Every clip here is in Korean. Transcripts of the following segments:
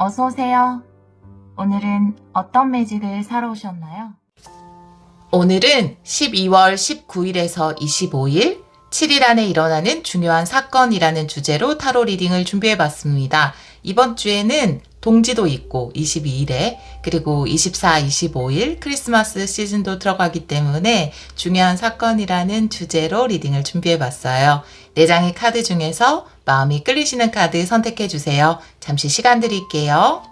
어서 오세요. 오늘은 어떤 매직을 사러 오셨나요? 오늘은 12월 19일에서 25일, 7일 안에 일어나는 중요한 사건이라는 주제로 타로 리딩을 준비해봤습니다. 이번 주에는 동지도 있고 22일에 그리고 24, 25일 크리스마스 시즌도 들어가기 때문에 중요한 사건이라는 주제로 리딩을 준비해봤어요. 4장의 카드 중에서 마음이 끌리시는 카드 선택해주세요. 잠시 시간 드릴게요.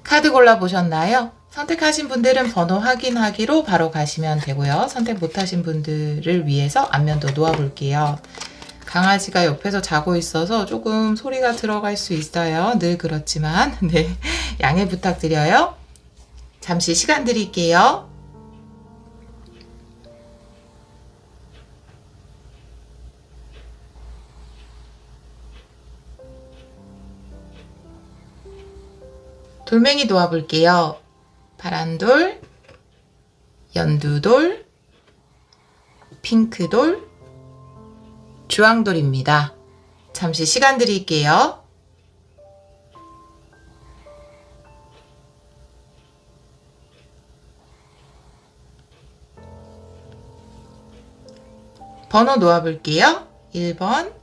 카드 골라보셨나요? 선택하신 분들은 번호 확인하기로 바로 가시면 되고요. 선택 못하신 분들을 위해서 앞면도 놓아볼게요. 강아지가 옆에서 자고 있어서 조금 소리가 들어갈 수 있어요. 늘 그렇지만 네, 양해 부탁드려요. 잠시 시간 드릴게요. 돌멩이 놓아볼게요. 파란돌, 연두돌, 핑크돌, 주황돌입니다. 잠시 시간 드릴게요. 번호 놓아볼게요. 1번,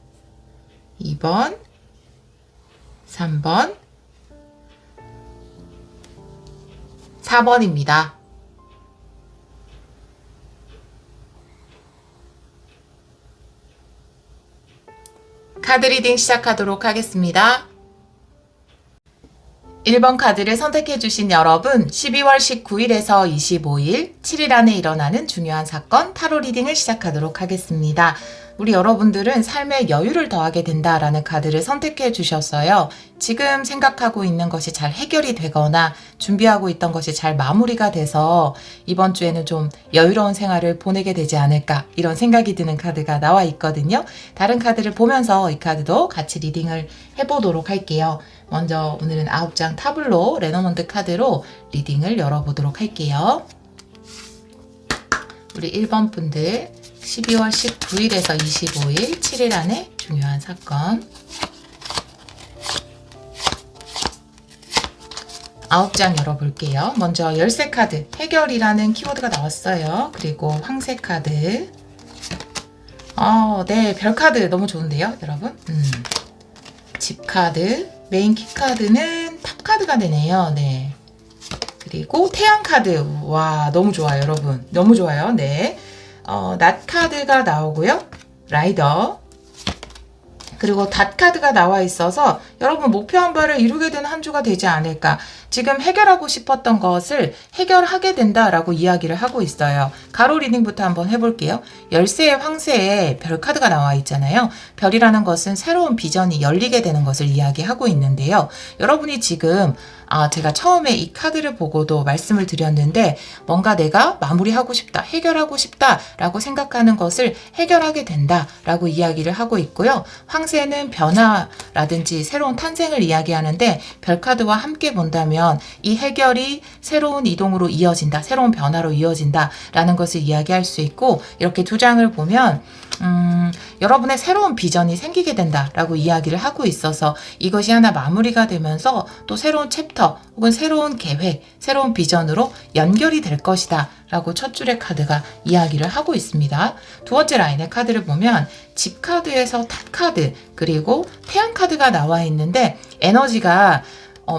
2번, 3번, 4번입니다. 카드 리딩 시작하도록 하겠습니다. 1번 카드를 선택해주신 여러분, 12월 19일에서 25일, 7일 안에 일어나는 중요한 사건 타로 리딩을 시작하도록 하겠습니다. 우리 여러분들은 삶에 여유를 더하게 된다라는 카드를 선택해 주셨어요. 지금 생각하고 있는 것이 잘 해결이 되거나 준비하고 있던 것이 잘 마무리가 돼서 이번 주에는 좀 여유로운 생활을 보내게 되지 않을까 이런 생각이 드는 카드가 나와 있거든요. 다른 카드를 보면서 이 카드도 같이 리딩을 해보도록 할게요. 먼저 오늘은 9장 타블로 레너먼트 카드로 리딩을 열어보도록 할게요. 우리 1번 분들 12월 19일에서 25일, 7일 안에 중요한 사건 9장 열어볼게요. 먼저 열쇠 카드, 해결이라는 키워드가 나왔어요. 그리고 황새 카드 네, 별 카드 너무 좋은데요, 여러분? 집 카드, 메인 키 카드는 탑 카드가 되네요. 네. 그리고 태양 카드, 와, 너무 좋아요, 여러분. 너무 좋아요. 네. 낫 카드가 나오고요. 라이더. 그리고 닷 카드가 나와 있어서 여러분 목표한 바를 이루게 되는 한 주가 되지 않을까. 지금 해결하고 싶었던 것을 해결하게 된다라고 이야기를 하고 있어요. 가로 리딩부터 한번 해볼게요. 열쇠의 황새에 별 카드가 나와 있잖아요. 별이라는 것은 새로운 비전이 열리게 되는 것을 이야기하고 있는데요. 여러분이 지금 제가 처음에 이 카드를 보고도 말씀을 드렸는데 뭔가 내가 마무리하고 싶다, 해결하고 싶다라고 생각하는 것을 해결하게 된다라고 이야기를 하고 있고요. 황새는 변화라든지 새로운 탄생을 이야기하는데 별 카드와 함께 본다면 이 해결이 새로운 이동으로 이어진다, 새로운 변화로 이어진다라는 것을 이야기할 수 있고 이렇게 두 장을 보면 여러분의 새로운 비전이 생기게 된다라고 이야기를 하고 있어서 이것이 하나 마무리가 되면서 또 새로운 챕터 혹은 새로운 계획, 새로운 비전으로 연결이 될 것이다 라고 첫 줄의 카드가 이야기를 하고 있습니다. 두 번째 라인의 카드를 보면 집 카드에서 탑 카드 그리고 태양 카드가 나와 있는데 에너지가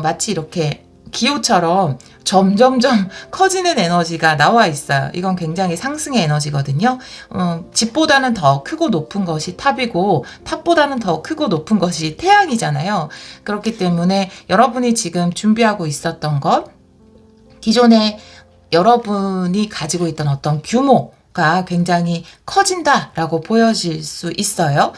마치 이렇게 기호처럼 점점점 커지는 에너지가 나와 있어요. 이건 굉장히 상승의 에너지거든요. 집보다는 더 크고 높은 것이 탑이고 탑보다는 더 크고 높은 것이 태양이잖아요. 그렇기 때문에 여러분이 지금 준비하고 있었던 것, 기존에 여러분이 가지고 있던 어떤 규모가 굉장히 커진다라고 보여질 수 있어요.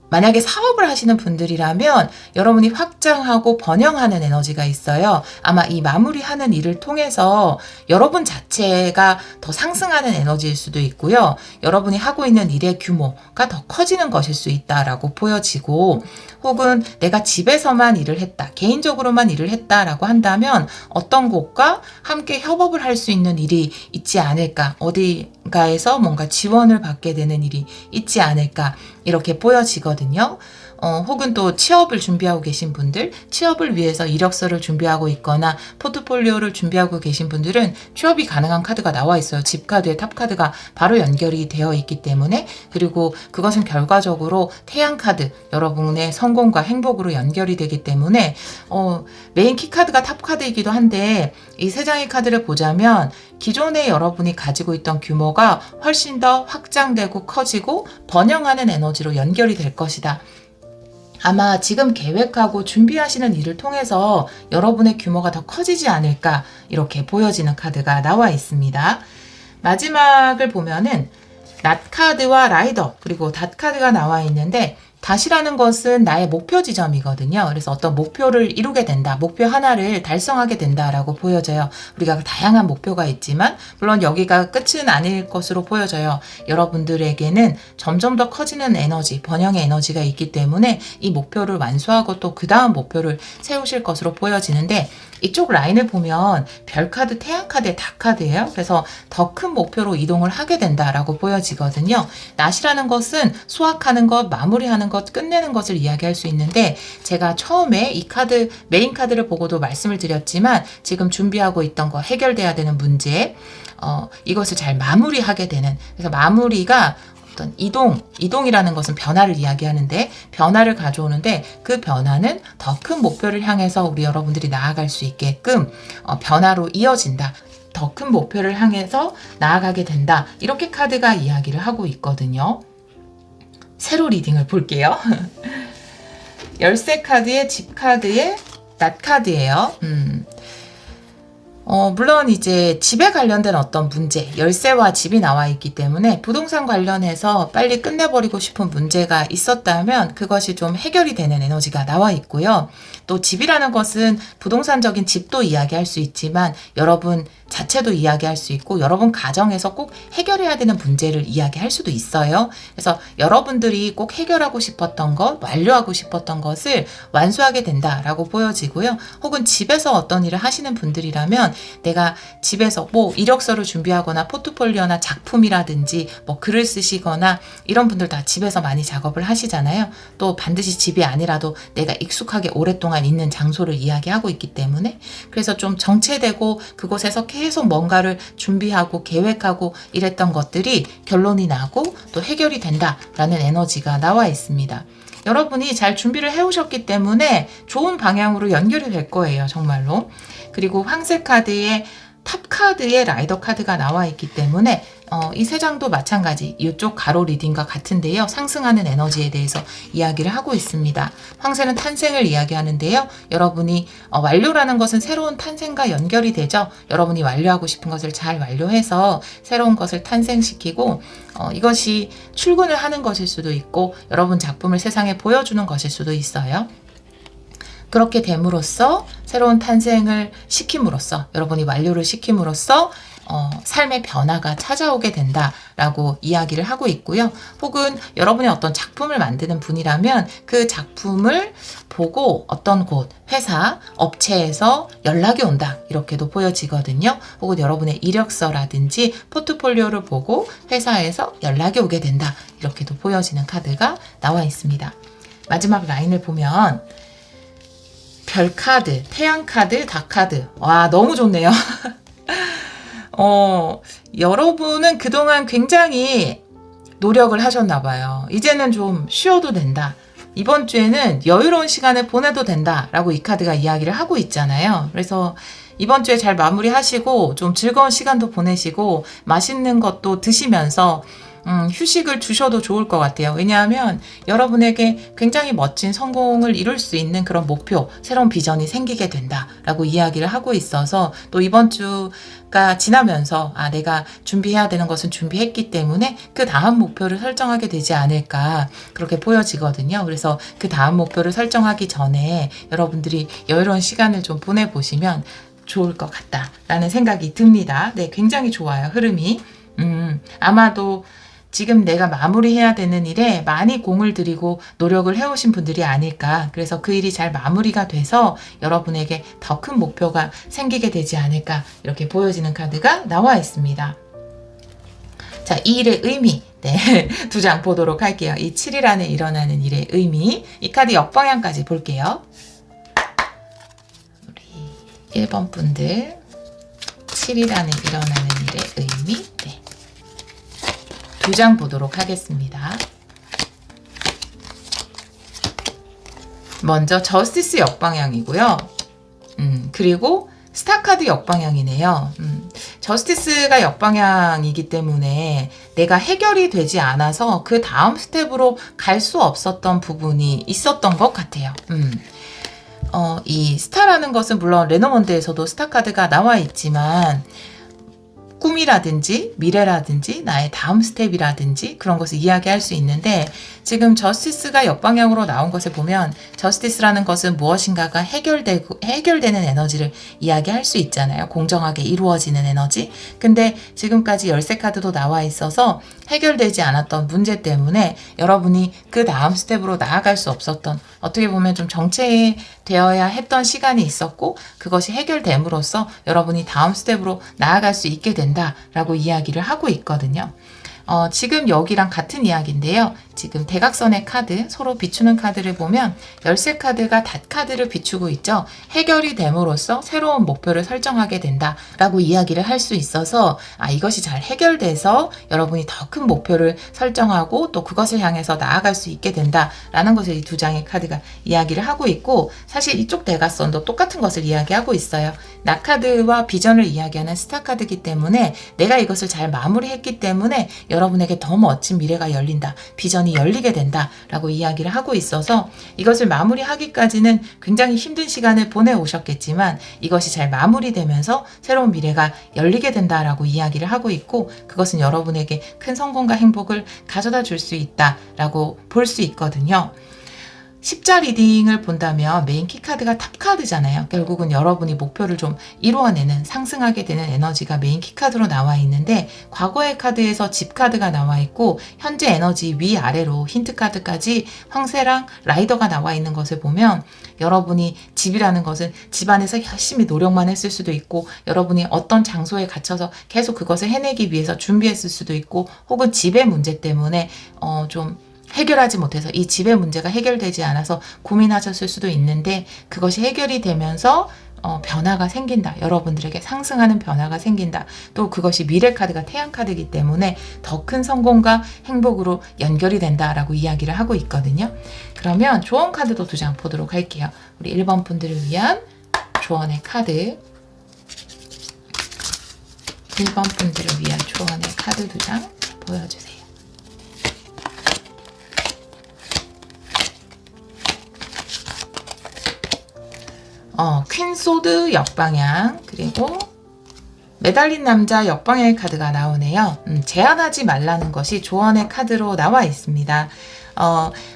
만약에 사업을 하시는 분들이라면 여러분이 확장하고 번영하는 에너지가 있어요. 아마 이 마무리하는 일을 통해서 여러분 자체가 더 상승하는 에너지일 수도 있고요. 여러분이 하고 있는 일의 규모가 더 커지는 것일 수 있다라고 보여지고, 혹은 내가 집에서만 일을 했다, 개인적으로만 일을 했다라고 한다면 어떤 곳과 함께 협업을 할 수 있는 일이 있지 않을까, 어디가에서 뭔가 지원을 받게 되는 일이 있지 않을까, 이렇게 보여지거든요. 혹은 또 취업을 준비하고 계신 분들, 취업을 위해서 이력서를 준비하고 있거나 포트폴리오를 준비하고 계신 분들은 취업이 가능한 카드가 나와 있어요. 집카드에 탑카드가 바로 연결이 되어 있기 때문에, 그리고 그것은 결과적으로 태양카드, 여러분의 성공과 행복으로 연결이 되기 때문에 메인 키카드가 탑카드이기도 한데, 이 세 장의 카드를 보자면 기존에 여러분이 가지고 있던 규모가 훨씬 더 확장되고 커지고 번영하는 에너지로 연결이 될 것이다. 아마 지금 계획하고 준비하시는 일을 통해서 여러분의 규모가 더 커지지 않을까, 이렇게 보여지는 카드가 나와 있습니다. 마지막을 보면은 낫 카드와 라이더, 그리고 닷 카드가 나와 있는데, 닷이라는 것은 나의 목표 지점이거든요. 그래서 어떤 목표를 이루게 된다, 목표 하나를 달성하게 된다라고 보여져요. 우리가 다양한 목표가 있지만 물론 여기가 끝은 아닐 것으로 보여져요. 여러분들에게는 점점 더 커지는 에너지, 번영의 에너지가 있기 때문에 이 목표를 완수하고 또 그 다음 목표를 세우실 것으로 보여지는데, 이쪽 라인을 보면 별카드, 태양카드의 닷카드예요. 그래서 더 큰 목표로 이동을 하게 된다라고 보여지거든요. 낫이라는 것은 수확하는 것, 마무리하는 것, 끝내는 것을 이야기할 수 있는데, 제가 처음에 이 카드, 메인 카드를 보고도 말씀을 드렸지만 지금 준비하고 있던 거, 해결돼야 되는 문제, 이것을 잘 마무리하게 되는, 그래서 마무리가 어떤 이동이라는 것은 변화를 이야기하는데, 변화를 가져오는데 그 변화는 더 큰 목표를 향해서 우리 여러분들이 나아갈 수 있게끔 변화로 이어진다. 더 큰 목표를 향해서 나아가게 된다. 이렇게 카드가 이야기를 하고 있거든요. 세로 리딩을 볼게요. 열쇠 카드의 집 카드의 낫 카드예요. 물론 이제 집에 관련된 어떤 문제, 열쇠와 집이 나와 있기 때문에 부동산 관련해서 빨리 끝내버리고 싶은 문제가 있었다면 그것이 좀 해결이 되는 에너지가 나와 있고요. 또 집이라는 것은 부동산적인 집도 이야기할 수 있지만 여러분 자체도 이야기할 수 있고, 여러분 가정에서 꼭 해결해야 되는 문제를 이야기할 수도 있어요. 그래서 여러분들이 꼭 해결하고 싶었던 것, 완료하고 싶었던 것을 완수하게 된다라고 보여지고요. 혹은 집에서 어떤 일을 하시는 분들이라면 내가 집에서 뭐 이력서를 준비하거나 포트폴리오나 작품이라든지 뭐 글을 쓰시거나, 이런 분들 다 집에서 많이 작업을 하시잖아요. 또 반드시 집이 아니라도 내가 익숙하게 오랫동안 있는 장소를 이야기하고 있기 때문에, 그래서 좀 정체되고 그곳에서 계속 뭔가를 준비하고 계획하고 이랬던 것들이 결론이 나고 또 해결이 된다라는 에너지가 나와 있습니다. 여러분이 잘 준비를 해오셨기 때문에 좋은 방향으로 연결이 될 거예요, 정말로. 그리고 황색 카드에 탑 카드에 라이더 카드가 나와 있기 때문에 이 세 장도 마찬가지 이쪽 가로 리딩과 같은데요. 상승하는 에너지에 대해서 이야기를 하고 있습니다. 황새는 탄생을 이야기하는데요. 여러분이 완료라는 것은 새로운 탄생과 연결이 되죠. 여러분이 완료하고 싶은 것을 잘 완료해서 새로운 것을 탄생시키고, 이것이 출근을 하는 것일 수도 있고 여러분 작품을 세상에 보여주는 것일 수도 있어요. 그렇게 됨으로써, 새로운 탄생을 시킴으로써, 여러분이 완료를 시킴으로써 삶의 변화가 찾아오게 된다라고 이야기를 하고 있고요. 혹은 여러분이 어떤 작품을 만드는 분이라면 그 작품을 보고 어떤 곳, 회사, 업체에서 연락이 온다, 이렇게도 보여지거든요. 혹은 여러분의 이력서라든지 포트폴리오를 보고 회사에서 연락이 오게 된다, 이렇게도 보여지는 카드가 나와 있습니다. 마지막 라인을 보면 별카드, 태양카드, 닷카드. 와, 너무 좋네요. 여러분은 그동안 굉장히 노력을 하셨나 봐요. 이제는 좀 쉬어도 된다. 이번 주에는 여유로운 시간을 보내도 된다 라고 이 카드가 이야기를 하고 있잖아요. 그래서 이번 주에 잘 마무리하시고 좀 즐거운 시간도 보내시고 맛있는 것도 드시면서 휴식을 주셔도 좋을 것 같아요. 왜냐하면 여러분에게 굉장히 멋진 성공을 이룰 수 있는 그런 목표, 새로운 비전이 생기게 된다라고 이야기를 하고 있어서 또 이번 주가 지나면서 내가 준비해야 되는 것은 준비했기 때문에 그 다음 목표를 설정하게 되지 않을까 그렇게 보여지거든요. 그래서 그 다음 목표를 설정하기 전에 여러분들이 여유로운 시간을 좀 보내보시면 좋을 것 같다라는 생각이 듭니다. 네, 굉장히 좋아요. 흐름이. 아마도 지금 내가 마무리해야 되는 일에 많이 공을 들이고 노력을 해오신 분들이 아닐까. 그래서 그 일이 잘 마무리가 돼서 여러분에게 더 큰 목표가 생기게 되지 않을까. 이렇게 보여지는 카드가 나와 있습니다. 자, 이 일의 의미. 네, 2장 보도록 할게요. 이 7일 안에 일어나는 일의 의미. 이 카드 역방향까지 볼게요. 우리 1번 분들. 7일 안에 일어나는 일의 의미. 네. 2장 보도록 하겠습니다. 먼저 저스티스 역방향이고요. 그리고 스타카드 역방향이네요. 저스티스가 역방향이기 때문에 내가 해결이 되지 않아서 그 다음 스텝으로 갈 수 없었던 부분이 있었던 것 같아요. 이 스타라는 것은 물론 레노먼드에서도 스타카드가 나와 있지만 꿈이라든지 미래라든지 나의 다음 스텝이라든지 그런 것을 이야기할 수 있는데 지금 저스티스가 역방향으로 나온 것을 보면 저스티스라는 것은 무엇인가가 해결되는 에너지를 이야기할 수 있잖아요. 공정하게 이루어지는 에너지. 근데 지금까지 열쇠 카드도 나와 있어서 해결되지 않았던 문제 때문에 여러분이 그 다음 스텝으로 나아갈 수 없었던 어떻게 보면 좀 정체되어야 했던 시간이 있었고 그것이 해결됨으로써 여러분이 다음 스텝으로 나아갈 수 있게 된다라고 이야기를 하고 있거든요. 지금 여기랑 같은 이야기인데요. 지금 대각선의 카드, 서로 비추는 카드를 보면 열쇠 카드가 닷 카드를 비추고 있죠. 해결이 됨으로써 새로운 목표를 설정하게 된다라고 이야기를 할 수 있어서 이것이 잘 해결돼서 여러분이 더 큰 목표를 설정하고 또 그것을 향해서 나아갈 수 있게 된다라는 것을 이 2장의 카드가 이야기를 하고 있고 사실 이쪽 대각선도 똑같은 것을 이야기하고 있어요. 나 카드와 비전을 이야기하는 스타 카드이기 때문에 내가 이것을 잘 마무리했기 때문에 여러분에게 더 멋진 미래가 열린다. 비전이 열리게 된다라고 이야기를 하고 있어서 이것을 마무리하기까지는 굉장히 힘든 시간을 보내오셨겠지만 이것이 잘 마무리되면서 새로운 미래가 열리게 된다라고 이야기를 하고 있고 그것은 여러분에게 큰 성공과 행복을 가져다 줄 수 있다라고 볼 수 있거든요. 십자 리딩을 본다면 메인 키카드가 탑카드잖아요. 결국은 여러분이 목표를 좀 이루어내는 상승하게 되는 에너지가 메인 키카드로 나와 있는데 과거의 카드에서 집카드가 나와 있고 현재 에너지 위아래로 힌트카드까지 황새랑 라이더가 나와 있는 것을 보면 여러분이 집이라는 것은 집안에서 열심히 노력만 했을 수도 있고 여러분이 어떤 장소에 갇혀서 계속 그것을 해내기 위해서 준비했을 수도 있고 혹은 집의 문제 때문에 좀 해결하지 못해서 이 집의 문제가 해결되지 않아서 고민하셨을 수도 있는데 그것이 해결이 되면서 변화가 생긴다. 여러분들에게 상승하는 변화가 생긴다. 또 그것이 미래 카드가 태양 카드이기 때문에 더 큰 성공과 행복으로 연결이 된다라고 이야기를 하고 있거든요. 그러면 조언 카드도 2장 보도록 할게요. 우리 1번 분들을 위한 조언의 카드. 1번 분들을 위한 조언의 카드 2장 보여주세요. 퀸소드 역방향 그리고 매달린 남자 역방향의 카드가 나오네요. 제한하지 말라는 것이 조언의 카드로 나와 있습니다.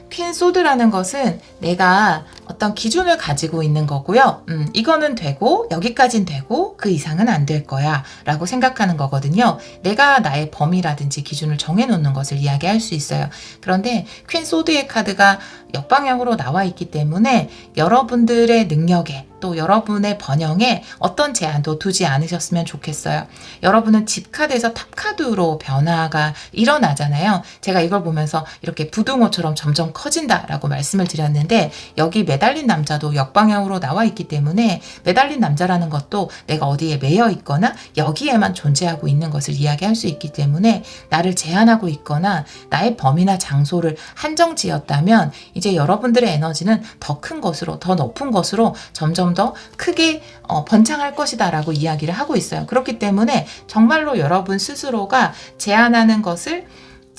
퀸소드라는 것은 내가 어떤 기준을 가지고 있는 거고요. 이거는 되고 여기까진 되고 그 이상은 안 될 거야 라고 생각하는 거거든요. 내가 나의 범위라든지 기준을 정해놓는 것을 이야기할 수 있어요. 그런데 퀸소드의 카드가 역방향으로 나와 있기 때문에 여러분들의 능력에 또 여러분의 번영에 어떤 제한도 두지 않으셨으면 좋겠어요. 여러분은 집카드에서 탑카드로 변화가 일어나잖아요. 제가 이걸 보면서 이렇게 부등호처럼 점점 커진다라고 말씀을 드렸는데 여기 매달린 남자도 역방향으로 나와 있기 때문에 매달린 남자라는 것도 내가 어디에 매여 있거나 여기에만 존재하고 있는 것을 이야기할 수 있기 때문에 나를 제한하고 있거나 나의 범위나 장소를 한정 지었다면 이제 여러분들의 에너지는 더 큰 것으로 더 높은 것으로 점점 더 크게 번창할 것이다 라고 이야기를 하고 있어요. 그렇기 때문에 정말로 여러분 스스로가 제한하는 것을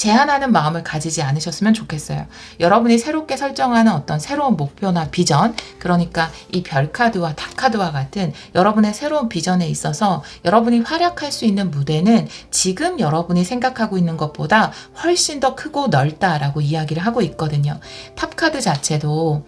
제한하는 마음을 가지지 않으셨으면 좋겠어요. 여러분이 새롭게 설정하는 어떤 새로운 목표나 비전, 그러니까 이 별카드와 탑카드와 같은 여러분의 새로운 비전에 있어서 여러분이 활약할 수 있는 무대는 지금 여러분이 생각하고 있는 것보다 훨씬 더 크고 넓다라고 이야기를 하고 있거든요. 탑카드 자체도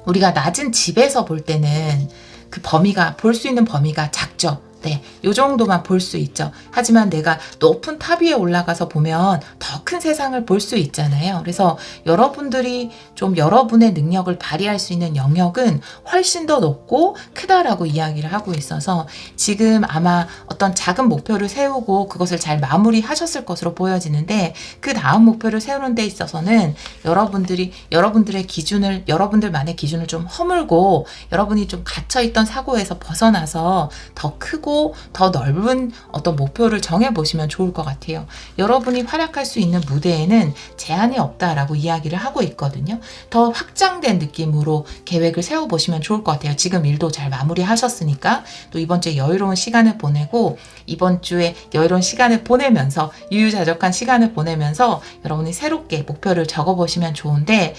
우리가 낮은 집에서 볼 때는 그 범위가, 볼 수 있는 범위가 작죠. 네, 요 정도만 볼 수 있죠. 하지만 내가 높은 탑 위에 올라가서 보면 더 큰 세상을 볼 수 있잖아요. 그래서 여러분들이 좀 여러분의 능력을 발휘할 수 있는 영역은 훨씬 더 높고 크다라고 이야기를 하고 있어서 지금 아마 어떤 작은 목표를 세우고 그것을 잘 마무리하셨을 것으로 보여지는데 그 다음 목표를 세우는 데 있어서는 여러분들의 기준을, 여러분들만의 기준을 좀 허물고 여러분이 좀 갇혀있던 사고에서 벗어나서 더 크고 더 넓은 어떤 목표를 정해보시면 좋을 것 같아요. 여러분이 활약할 수 있는 무대에는 제한이 없다라고 이야기를 하고 있거든요. 더 확장된 느낌으로 계획을 세워보시면 좋을 것 같아요. 지금 일도 잘 마무리하셨으니까 또 이번 주에 여유로운 시간을 보내고 이번 주에 여유로운 시간을 보내면서 유유자적한 시간을 보내면서 여러분이 새롭게 목표를 적어보시면 좋은데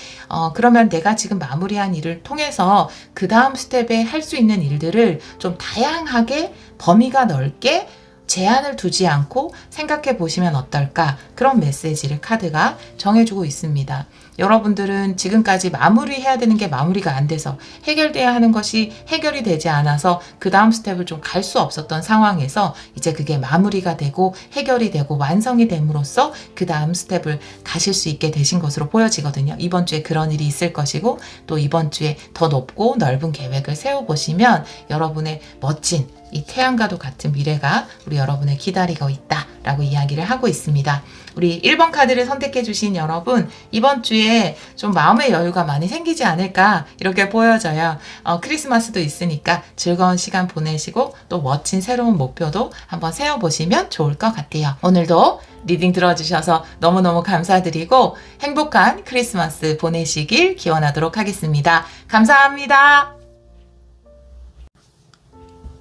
그러면 내가 지금 마무리한 일을 통해서 그 다음 스텝에 할 수 있는 일들을 좀 다양하게 범위가 넓게 제한을 두지 않고 생각해 보시면 어떨까, 그런 메시지를 카드가 정해주고 있습니다. 여러분들은 지금까지 마무리해야 되는 게 마무리가 안 돼서 해결돼야 하는 것이 해결이 되지 않아서 그 다음 스텝을 좀 갈 수 없었던 상황에서 이제 그게 마무리가 되고 해결이 되고 완성이 됨으로써 그 다음 스텝을 가실 수 있게 되신 것으로 보여지거든요. 이번 주에 그런 일이 있을 것이고 또 이번 주에 더 높고 넓은 계획을 세워보시면 여러분의 멋진 이 태양과도 같은 미래가 우리 여러분을 기다리고 있다라고 이야기를 하고 있습니다. 우리 1번 카드를 선택해 주신 여러분, 이번 주에 좀 마음의 여유가 많이 생기지 않을까 이렇게 보여져요. 크리스마스도 있으니까 즐거운 시간 보내시고 또 멋진 새로운 목표도 한번 세워보시면 좋을 것 같아요. 오늘도 리딩 들어주셔서 너무너무 감사드리고 행복한 크리스마스 보내시길 기원하도록 하겠습니다. 감사합니다.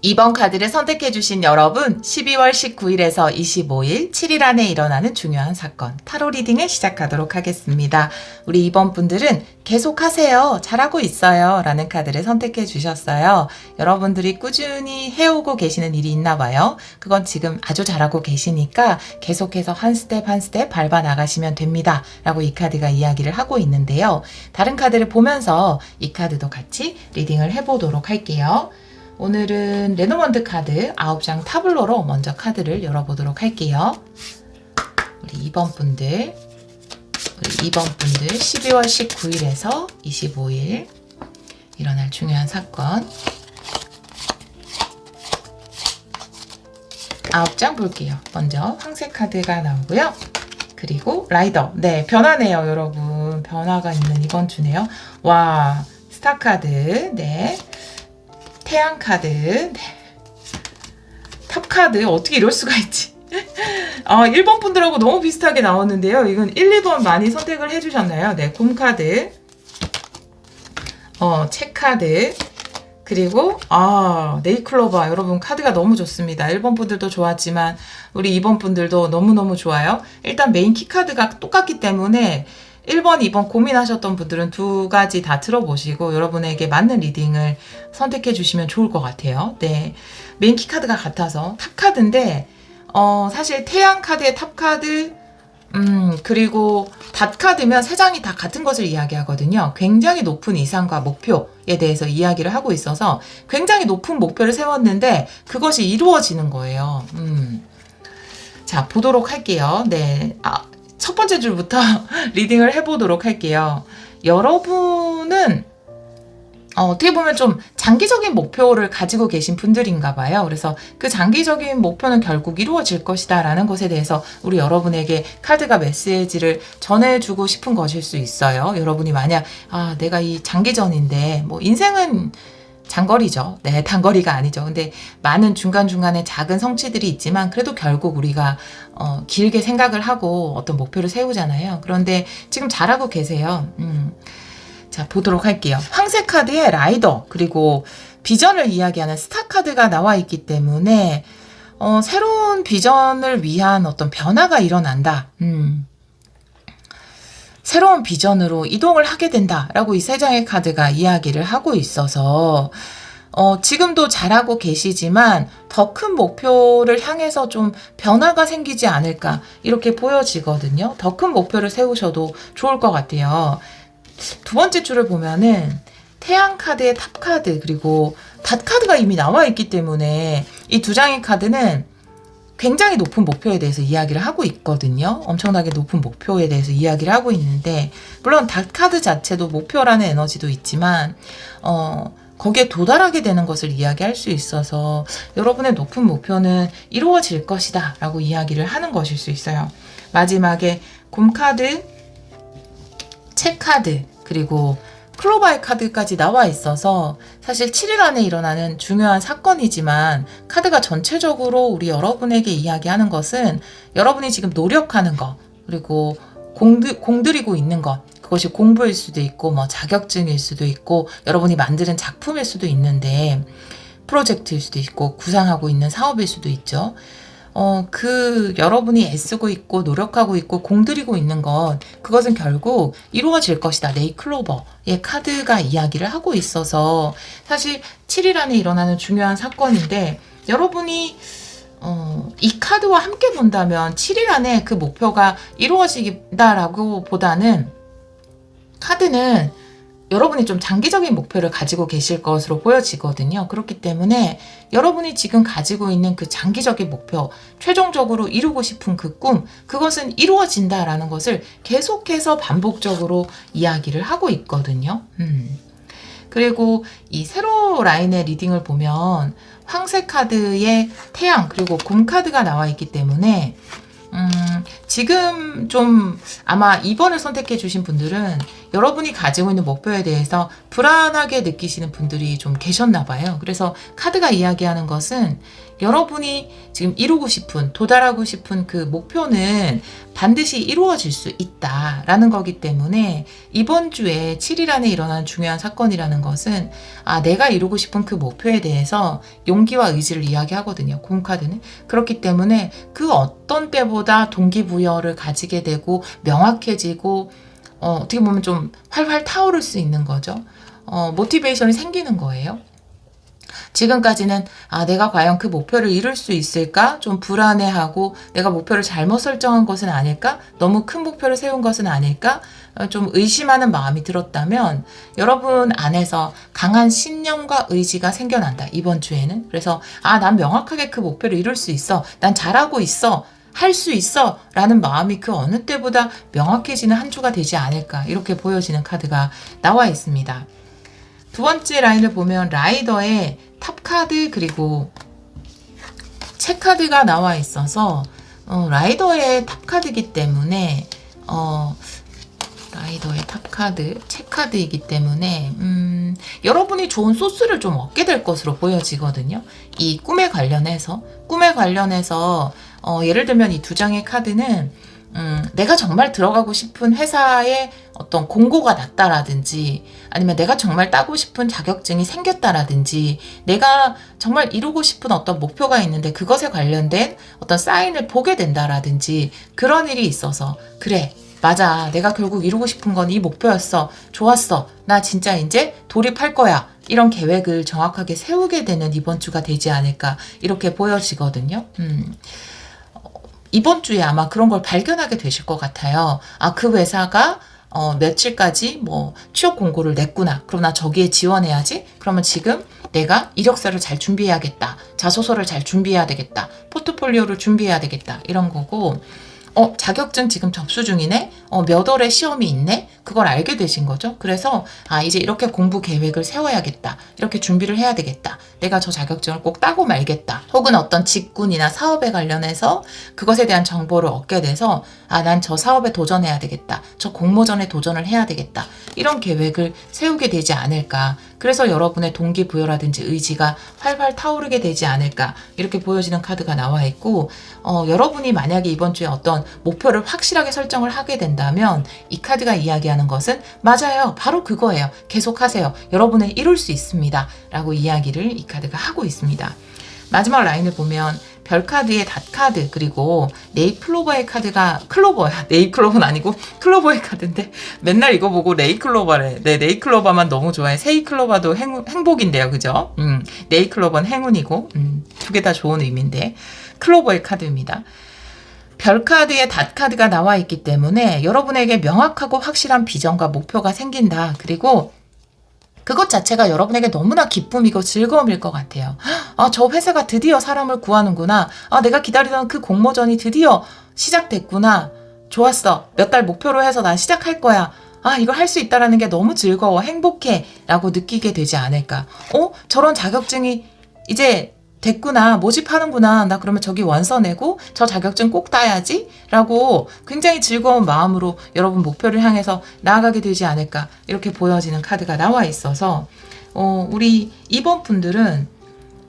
2번 카드를 선택해주신 여러분, 12월 19일에서 25일, 7일 안에 일어나는 중요한 사건, 타로 리딩을 시작하도록 하겠습니다. 우리 2번 분들은 계속하세요. 잘하고 있어요. 라는 카드를 선택해 주셨어요. 여러분들이 꾸준히 해오고 계시는 일이 있나 봐요. 그건 지금 아주 잘하고 계시니까 계속해서 한 스텝 한 스텝 밟아 나가시면 됩니다. 라고 이 카드가 이야기를 하고 있는데요. 다른 카드를 보면서 이 카드도 같이 리딩을 해보도록 할게요. 오늘은 레노먼드 카드 9장 타블로로 먼저 카드를 열어보도록 할게요. 우리 2번 분들 12월 19일에서 25일 일어날 중요한 사건 9장 볼게요. 먼저 황색 카드가 나오고요. 그리고 라이더. 네, 변화네요, 여러분. 변화가 있는 이번 주네요. 와, 스타 카드. 네. 태양 카드, 네. 탑 카드, 어떻게 이럴 수가 있지? 1번 분들하고 너무 비슷하게 나왔는데요. 이건 1, 2번 많이 선택을 해주셨나요? 네, 곰 카드, 책 카드, 그리고 네이클로바. 여러분 카드가 너무 좋습니다. 1번 분들도 좋았지만 우리 2번 분들도 너무너무 좋아요. 일단 메인 키 카드가 똑같기 때문에 1번, 2번 고민하셨던 분들은 두 가지 다 들어보시고 여러분에게 맞는 리딩을 선택해 주시면 좋을 것 같아요. 네, 메인 키 카드가 같아서 탑 카드인데 사실 태양 카드의 탑 카드 그리고 닷 카드면 세 장이 다 같은 것을 이야기하거든요. 굉장히 높은 이상과 목표에 대해서 이야기를 하고 있어서 굉장히 높은 목표를 세웠는데 그것이 이루어지는 거예요. 자, 보도록 할게요. 네. 첫 번째 줄부터 리딩을 해보도록 할게요. 여러분은 어떻게 보면 좀 장기적인 목표를 가지고 계신 분들인가 봐요. 그래서 그 장기적인 목표는 결국 이루어질 것이다 라는 것에 대해서 우리 여러분에게 카드가 메시지를 전해주고 싶은 것일 수 있어요. 여러분이 만약 내가 이 장기전인데 뭐 인생은 장거리죠. 네, 단거리가 아니죠. 근데 많은 중간중간에 작은 성취들이 있지만 그래도 결국 우리가 길게 생각을 하고 어떤 목표를 세우잖아요. 그런데 지금 잘하고 계세요. 자, 보도록 할게요. 황색 카드에 라이더 그리고 비전을 이야기하는 스타 카드가 나와 있기 때문에 새로운 비전을 위한 어떤 변화가 일어난다. 새로운 비전으로 이동을 하게 된다라고 이 세 장의 카드가 이야기를 하고 있어서 지금도 잘하고 계시지만 더 큰 목표를 향해서 좀 변화가 생기지 않을까 이렇게 보여지거든요. 더 큰 목표를 세우셔도 좋을 것 같아요. 두 번째 줄을 보면은 태양 카드의 탑 카드 그리고 닷 카드가 이미 나와 있기 때문에 이 두 장의 카드는 굉장히 높은 목표에 대해서 이야기를 하고 있거든요. 엄청나게 높은 목표에 대해서 이야기를 하고 있는데 물론 닷 카드 자체도 목표라는 에너지도 있지만 거기에 도달하게 되는 것을 이야기할 수 있어서 여러분의 높은 목표는 이루어질 것이다 라고 이야기를 하는 것일 수 있어요. 마지막에 곰 카드, 책 카드 그리고 클로바의 카드까지 나와 있어서 사실 7일 안에 일어나는 중요한 사건이지만 카드가 전체적으로 우리 여러분에게 이야기하는 것은 여러분이 지금 노력하는 것 그리고 공들이고 있는 것 그것이 공부일 수도 있고 뭐 자격증일 수도 있고 여러분이 만드는 작품일 수도 있는데 프로젝트일 수도 있고 구상하고 있는 사업일 수도 있죠. 여러분이 애쓰고 있고 노력하고 있고 공들이고 있는 것 그것은 결국 이루어질 것이다. 네이클로버의 카드가 이야기를 하고 있어서 사실 7일 안에 일어나는 중요한 사건인데 여러분이 이 카드와 함께 본다면 7일 안에 그 목표가 이루어지다라고 보다는 카드는 여러분이 좀 장기적인 목표를 가지고 계실 것으로 보여지거든요. 그렇기 때문에 여러분이 지금 가지고 있는 그 장기적인 목표, 최종적으로 이루고 싶은 그 꿈, 그것은 이루어진다라는 것을 계속해서 반복적으로 이야기를 하고 있거든요. 그리고 이 세로 라인의 리딩을 보면 황새 카드의 태양 그리고 곰 카드가 나와 있기 때문에 지금 좀 아마 2번을 선택해 주신 분들은 여러분이 가지고 있는 목표에 대해서 불안하게 느끼시는 분들이 좀 계셨나 봐요. 그래서 카드가 이야기하는 것은 여러분이 지금 이루고 싶은, 도달하고 싶은 그 목표는 반드시 이루어질 수 있다라는 거기 때문에 이번 주에 7일 안에 일어난 중요한 사건이라는 것은 내가 이루고 싶은 그 목표에 대해서 용기와 의지를 이야기하거든요. 곰 카드는. 그렇기 때문에 그 어떤 때보다 동기부여를 가지게 되고 명확해지고 어떻게 보면 좀 활활 타오를 수 있는 거죠. 모티베이션이 생기는 거예요. 지금까지는 내가 과연 그 목표를 이룰 수 있을까? 좀 불안해하고 내가 목표를 잘못 설정한 것은 아닐까? 너무 큰 목표를 세운 것은 아닐까? 좀 의심하는 마음이 들었다면 여러분 안에서 강한 신념과 의지가 생겨난다. 이번 주에는. 그래서 난 명확하게 그 목표를 이룰 수 있어. 난 잘하고 있어. 할 수 있어 라는 마음이 그 어느 때보다 명확해지는 한 주가 되지 않을까 이렇게 보여지는 카드가 나와 있습니다. 두 번째 라인을 보면 라이더의 탑 카드 그리고 책 카드가 나와 있어서 라이더의 탑 카드이기 때문에 라이더의 탑 카드, 책 카드이기 때문에 여러분이 좋은 소스를 좀 얻게 될 것으로 보여지거든요. 이 꿈에 관련해서 예를 들면 이 두 장의 카드는 내가 정말 들어가고 싶은 회사에 어떤 공고가 났다라든지 아니면 내가 정말 따고 싶은 자격증이 생겼다라든지 내가 정말 이루고 싶은 어떤 목표가 있는데 그것에 관련된 어떤 사인을 보게 된다라든지 그런 일이 있어서 그래 맞아 내가 결국 이루고 싶은 건 이 목표였어 좋았어 나 진짜 이제 돌입할 거야 이런 계획을 정확하게 세우게 되는 이번 주가 되지 않을까 이렇게 보여지거든요. 이번 주에 아마 그런 걸 발견하게 되실 것 같아요. 그 회사가 며칠까지 취업 공고를 냈구나. 그럼 나 저기에 지원해야지. 그러면 지금 내가 이력서를 잘 준비해야겠다. 자소서를 잘 준비해야 되겠다. 포트폴리오를 준비해야 되겠다. 이런 거고 자격증 지금 접수 중이네? 몇 월에 시험이 있네? 그걸 알게 되신 거죠. 그래서 이제 이렇게 공부 계획을 세워야겠다. 이렇게 준비를 해야 되겠다. 내가 저 자격증을 꼭 따고 말겠다. 혹은 어떤 직군이나 사업에 관련해서 그것에 대한 정보를 얻게 돼서 난 저 사업에 도전해야 되겠다. 저 공모전에 도전을 해야 되겠다. 이런 계획을 세우게 되지 않을까. 그래서 여러분의 동기부여라든지 의지가 활활 타오르게 되지 않을까. 이렇게 보여지는 카드가 나와 있고 여러분이 만약에 이번 주에 어떤 목표를 확실하게 설정을 하게 된다면 이 카드가 이야기하는 것은 맞아요. 바로 그거예요. 계속하세요. 여러분은 이룰 수 있습니다. 라고 이야기를 이 카드가 하고 있습니다. 마지막 라인을 보면 별카드의 닷카드, 그리고 네잎클로버의 카드가, 클로버야. 네잎클로버는 아니고 클로버의 카드인데 맨날 이거 보고 네잎클로버래. 네, 네잎클로버만 너무 좋아해. 세잎클로버도 행복인데요. 그죠? 네잎클로버는 행운이고, 두 개 다 좋은 의미인데, 클로버의 카드입니다. 별카드에 닷카드가 나와 있기 때문에 여러분에게 명확하고 확실한 비전과 목표가 생긴다. 그리고 그것 자체가 여러분에게 너무나 기쁨이고 즐거움일 것 같아요. 아, 저 회사가 드디어 사람을 구하는구나. 아, 내가 기다리던 그 공모전이 드디어 시작됐구나. 좋았어. 몇 달 목표로 해서 난 시작할 거야. 아, 이걸 할 수 있다라는 게 너무 즐거워. 행복해. 라고 느끼게 되지 않을까. 저런 자격증이 이제 됐구나. 모집하는구나. 나 그러면 저기 원서 내고 저 자격증 꼭 따야지. 라고 굉장히 즐거운 마음으로 여러분 목표를 향해서 나아가게 되지 않을까. 이렇게 보여지는 카드가 나와 있어서 우리 2번 분들은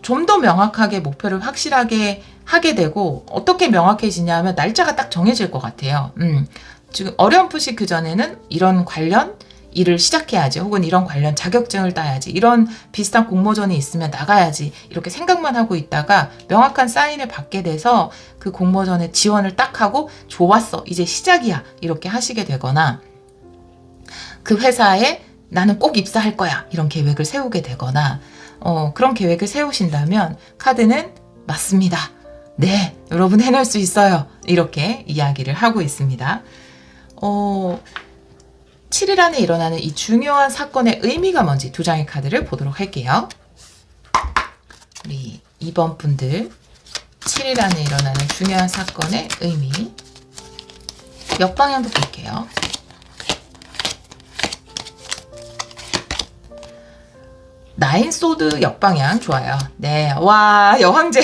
좀 더 명확하게 목표를 확실하게 하게 되고, 어떻게 명확해지냐면 날짜가 딱 정해질 것 같아요. 지금 어렴풋이 그전에는 이런 관련 일을 시작해야지, 혹은 이런 관련 자격증을 따야지, 이런 비슷한 공모전이 있으면 나가야지, 이렇게 생각만 하고 있다가 명확한 사인을 받게 돼서 그 공모전에 지원을 딱 하고 좋았어, 이제 시작이야, 이렇게 하시게 되거나, 그 회사에 나는 꼭 입사할 거야, 이런 계획을 세우게 되거나, 그런 계획을 세우신다면 카드는 맞습니다. 네, 여러분 해낼 수 있어요. 이렇게 이야기를 하고 있습니다. 7일 안에 일어나는 이 중요한 사건의 의미가 뭔지 두 장의 카드를 보도록 할게요. 우리 2번 분들 7일 안에 일어나는 중요한 사건의 의미, 역방향도 볼게요. 나인 소드 역방향 좋아요. 네, 와, 여왕제.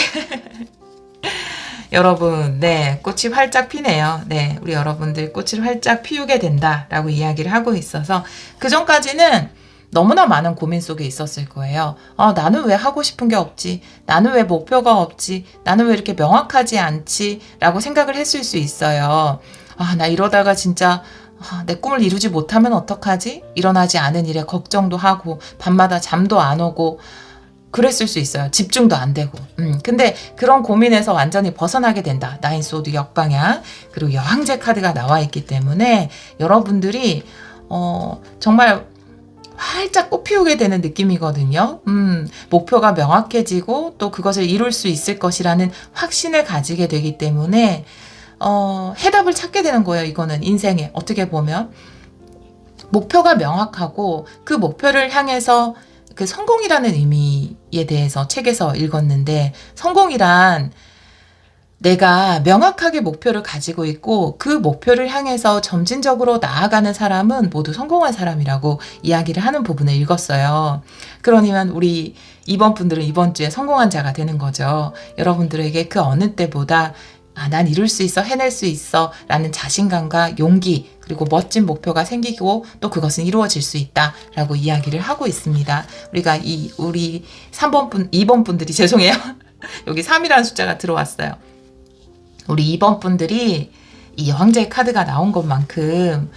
여러분, 네, 꽃이 활짝 피네요. 네, 우리 여러분들 꽃을 활짝 피우게 된다라고 이야기를 하고 있어서, 그 전까지는 너무나 많은 고민 속에 있었을 거예요. 나는 왜 하고 싶은 게 없지? 나는 왜 목표가 없지? 나는 왜 이렇게 명확하지 않지? 라고 생각을 했을 수 있어요. 나 이러다가 진짜 내 꿈을 이루지 못하면 어떡하지? 일어나지 않은 일에 걱정도 하고 밤마다 잠도 안 오고 그랬을 수 있어요. 집중도 안 되고. 근데 그런 고민에서 완전히 벗어나게 된다. 나인소드 역방향, 그리고 여왕제 카드가 나와 있기 때문에 여러분들이 정말 활짝 꽃피우게 되는 느낌이거든요. 목표가 명확해지고 또 그것을 이룰 수 있을 것이라는 확신을 가지게 되기 때문에 해답을 찾게 되는 거예요. 이거는 인생에 어떻게 보면 목표가 명확하고 그 목표를 향해서 그 성공이라는 의미에 대해서 책에서 읽었는데, 성공이란 내가 명확하게 목표를 가지고 있고 그 목표를 향해서 점진적으로 나아가는 사람은 모두 성공한 사람이라고 이야기를 하는 부분을 읽었어요. 그러면 우리 2번 분들은 이번 주에 성공한 자가 되는 거죠. 여러분들에게 그 어느 때보다 난 이룰 수 있어, 해낼 수 있어 라는 자신감과 용기, 그리고 멋진 목표가 생기고 또 그것은 이루어질 수 있다 라고 이야기를 하고 있습니다. 우리가 우리 2번 분들이 죄송해요. 여기 3이라는 숫자가 들어왔어요. 우리 2번 분들이 이 여왕제의 카드가 나온 것만큼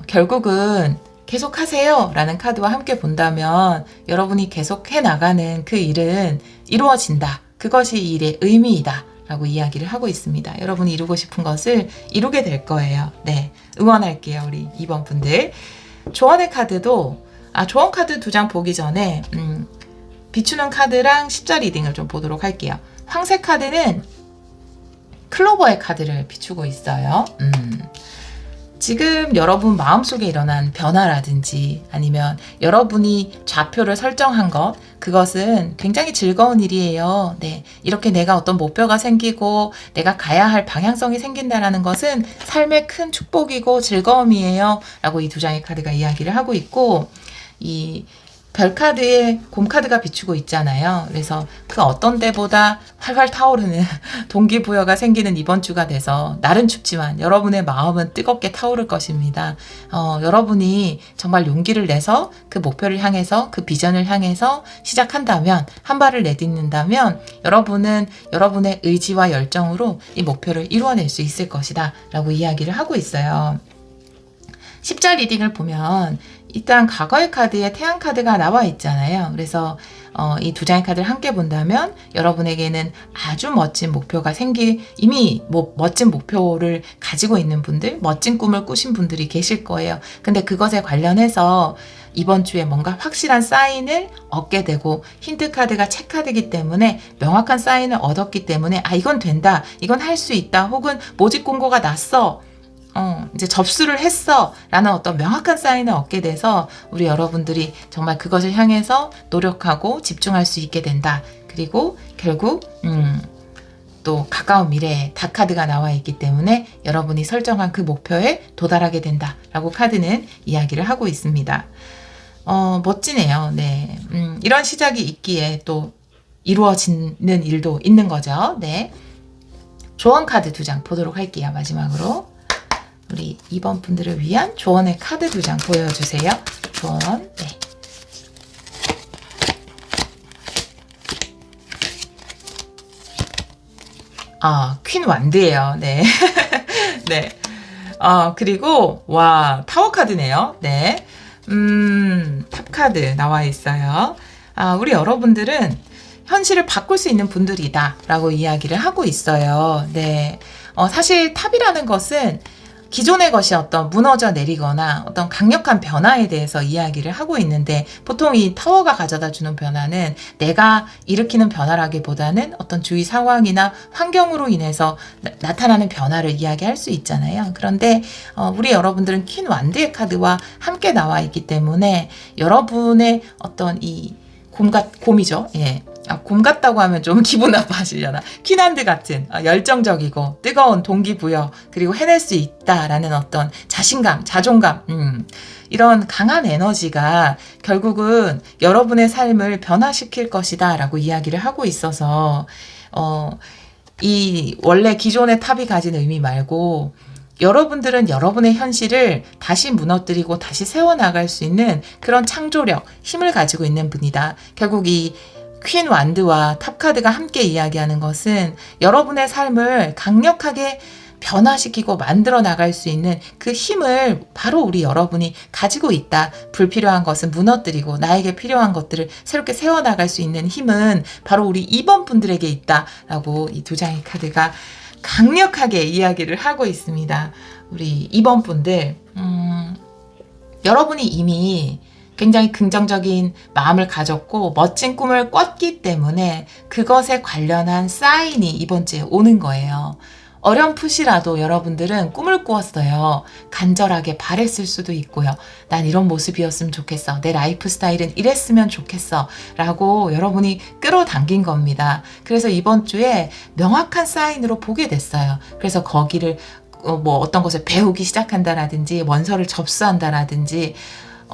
결국은 계속하세요 라는 카드와 함께 본다면 여러분이 계속해 나가는 그 일은 이루어진다. 그것이 이 일의 의미이다 라고 이야기를 하고 있습니다. 여러분이 이루고 싶은 것을 이루게 될 거예요. 네, 응원할게요. 우리 2번 분들. 조언의 카드도 조언 카드 2장 보기 전에 비추는 카드랑 십자 리딩을 좀 보도록 할게요. 황색 카드는 클로버의 카드를 비추고 있어요. 지금 여러분 마음속에 일어난 변화라든지 아니면 여러분이 좌표를 설정한 것, 그것은 굉장히 즐거운 일이에요. 네, 이렇게 내가 어떤 목표가 생기고 내가 가야 할 방향성이 생긴다라는 것은 삶의 큰 축복이고 즐거움이에요. 라고 이 두 장의 카드가 이야기를 하고 있고, 이 별카드에 곰카드가 비추고 있잖아요. 그래서 그 어떤 때보다 활활 타오르는 동기부여가 생기는 이번 주가 돼서, 날은 춥지만 여러분의 마음은 뜨겁게 타오를 것입니다. 여러분이 정말 용기를 내서 그 목표를 향해서, 그 비전을 향해서 시작한다면, 한 발을 내딛는다면 여러분은 여러분의 의지와 열정으로 이 목표를 이루어낼 수 있을 것이다 라고 이야기를 하고 있어요. 십자 리딩을 보면 일단 과거의 카드에 태양 카드가 나와 있잖아요. 그래서 이 두 장의 카드를 함께 본다면 여러분에게는 아주 멋진 목표가 이미 멋진 목표를 가지고 있는 분들, 멋진 꿈을 꾸신 분들이 계실 거예요. 근데 그것에 관련해서 이번 주에 뭔가 확실한 사인을 얻게 되고, 힌트 카드가 체카드이기 때문에 명확한 사인을 얻었기 때문에 이건 된다, 이건 할 수 있다, 혹은 모집 공고가 났어, 이제 접수를 했어 라는 어떤 명확한 사인을 얻게 돼서 우리 여러분들이 정말 그것을 향해서 노력하고 집중할 수 있게 된다. 그리고 결국 또 가까운 미래에 닭카드가 나와 있기 때문에 여러분이 설정한 그 목표에 도달하게 된다 라고 카드는 이야기를 하고 있습니다. 멋지네요. 네. 이런 시작이 있기에 또 이루어지는 일도 있는 거죠. 네. 조언 카드 2장 보도록 할게요. 마지막으로 우리 2번 분들을 위한 조언의 카드 2장 보여주세요. 조언. 네. 퀸 완드예요. 네. 네. 그리고 타워 카드네요. 네. 탑 카드 나와 있어요. 우리 여러분들은 현실을 바꿀 수 있는 분들이다 라고 이야기를 하고 있어요. 네. 사실 탑이라는 것은 기존의 것이 어떤 무너져 내리거나 어떤 강력한 변화에 대해서 이야기를 하고 있는데, 보통 이 타워가 가져다 주는 변화는 내가 일으키는 변화라기보다는 어떤 주위 상황이나 환경으로 인해서 나타나는 변화를 이야기할 수 있잖아요. 그런데 우리 여러분들은 퀸 완드의 카드와 함께 나와 있기 때문에 여러분의 어떤 이 곰이죠. 예. 곰 같다고 하면 좀 기분 나빠하시려나. 퀸한드 같은 열정적이고 뜨거운 동기부여, 그리고 해낼 수 있다라는 어떤 자신감, 자존감, 이런 강한 에너지가 결국은 여러분의 삶을 변화시킬 것이다 라고 이야기를 하고 있어서 이 원래 기존의 탑이 가진 의미 말고 여러분들은 여러분의 현실을 다시 무너뜨리고 다시 세워나갈 수 있는 그런 창조력, 힘을 가지고 있는 분이다. 결국 이 퀸 완드와 탑 카드가 함께 이야기하는 것은 여러분의 삶을 강력하게 변화시키고 만들어 나갈 수 있는 그 힘을 바로 우리 여러분이 가지고 있다. 불필요한 것은 무너뜨리고 나에게 필요한 것들을 새롭게 세워나갈 수 있는 힘은 바로 우리 2번 분들에게 있다 라고 이 두 장의 카드가 강력하게 이야기를 하고 있습니다. 우리 2번 분들, 여러분이 이미 굉장히 긍정적인 마음을 가졌고 멋진 꿈을 꿨기 때문에 그것에 관련한 사인이 이번 주에 오는 거예요. 어렴풋이라도 여러분들은 꿈을 꾸었어요. 간절하게 바랬을 수도 있고요. 난 이런 모습이었으면 좋겠어. 내 라이프 스타일은 이랬으면 좋겠어. 라고 여러분이 끌어당긴 겁니다. 그래서 이번 주에 명확한 사인으로 보게 됐어요. 그래서 거기를 어떤 것을 배우기 시작한다라든지 원서를 접수한다라든지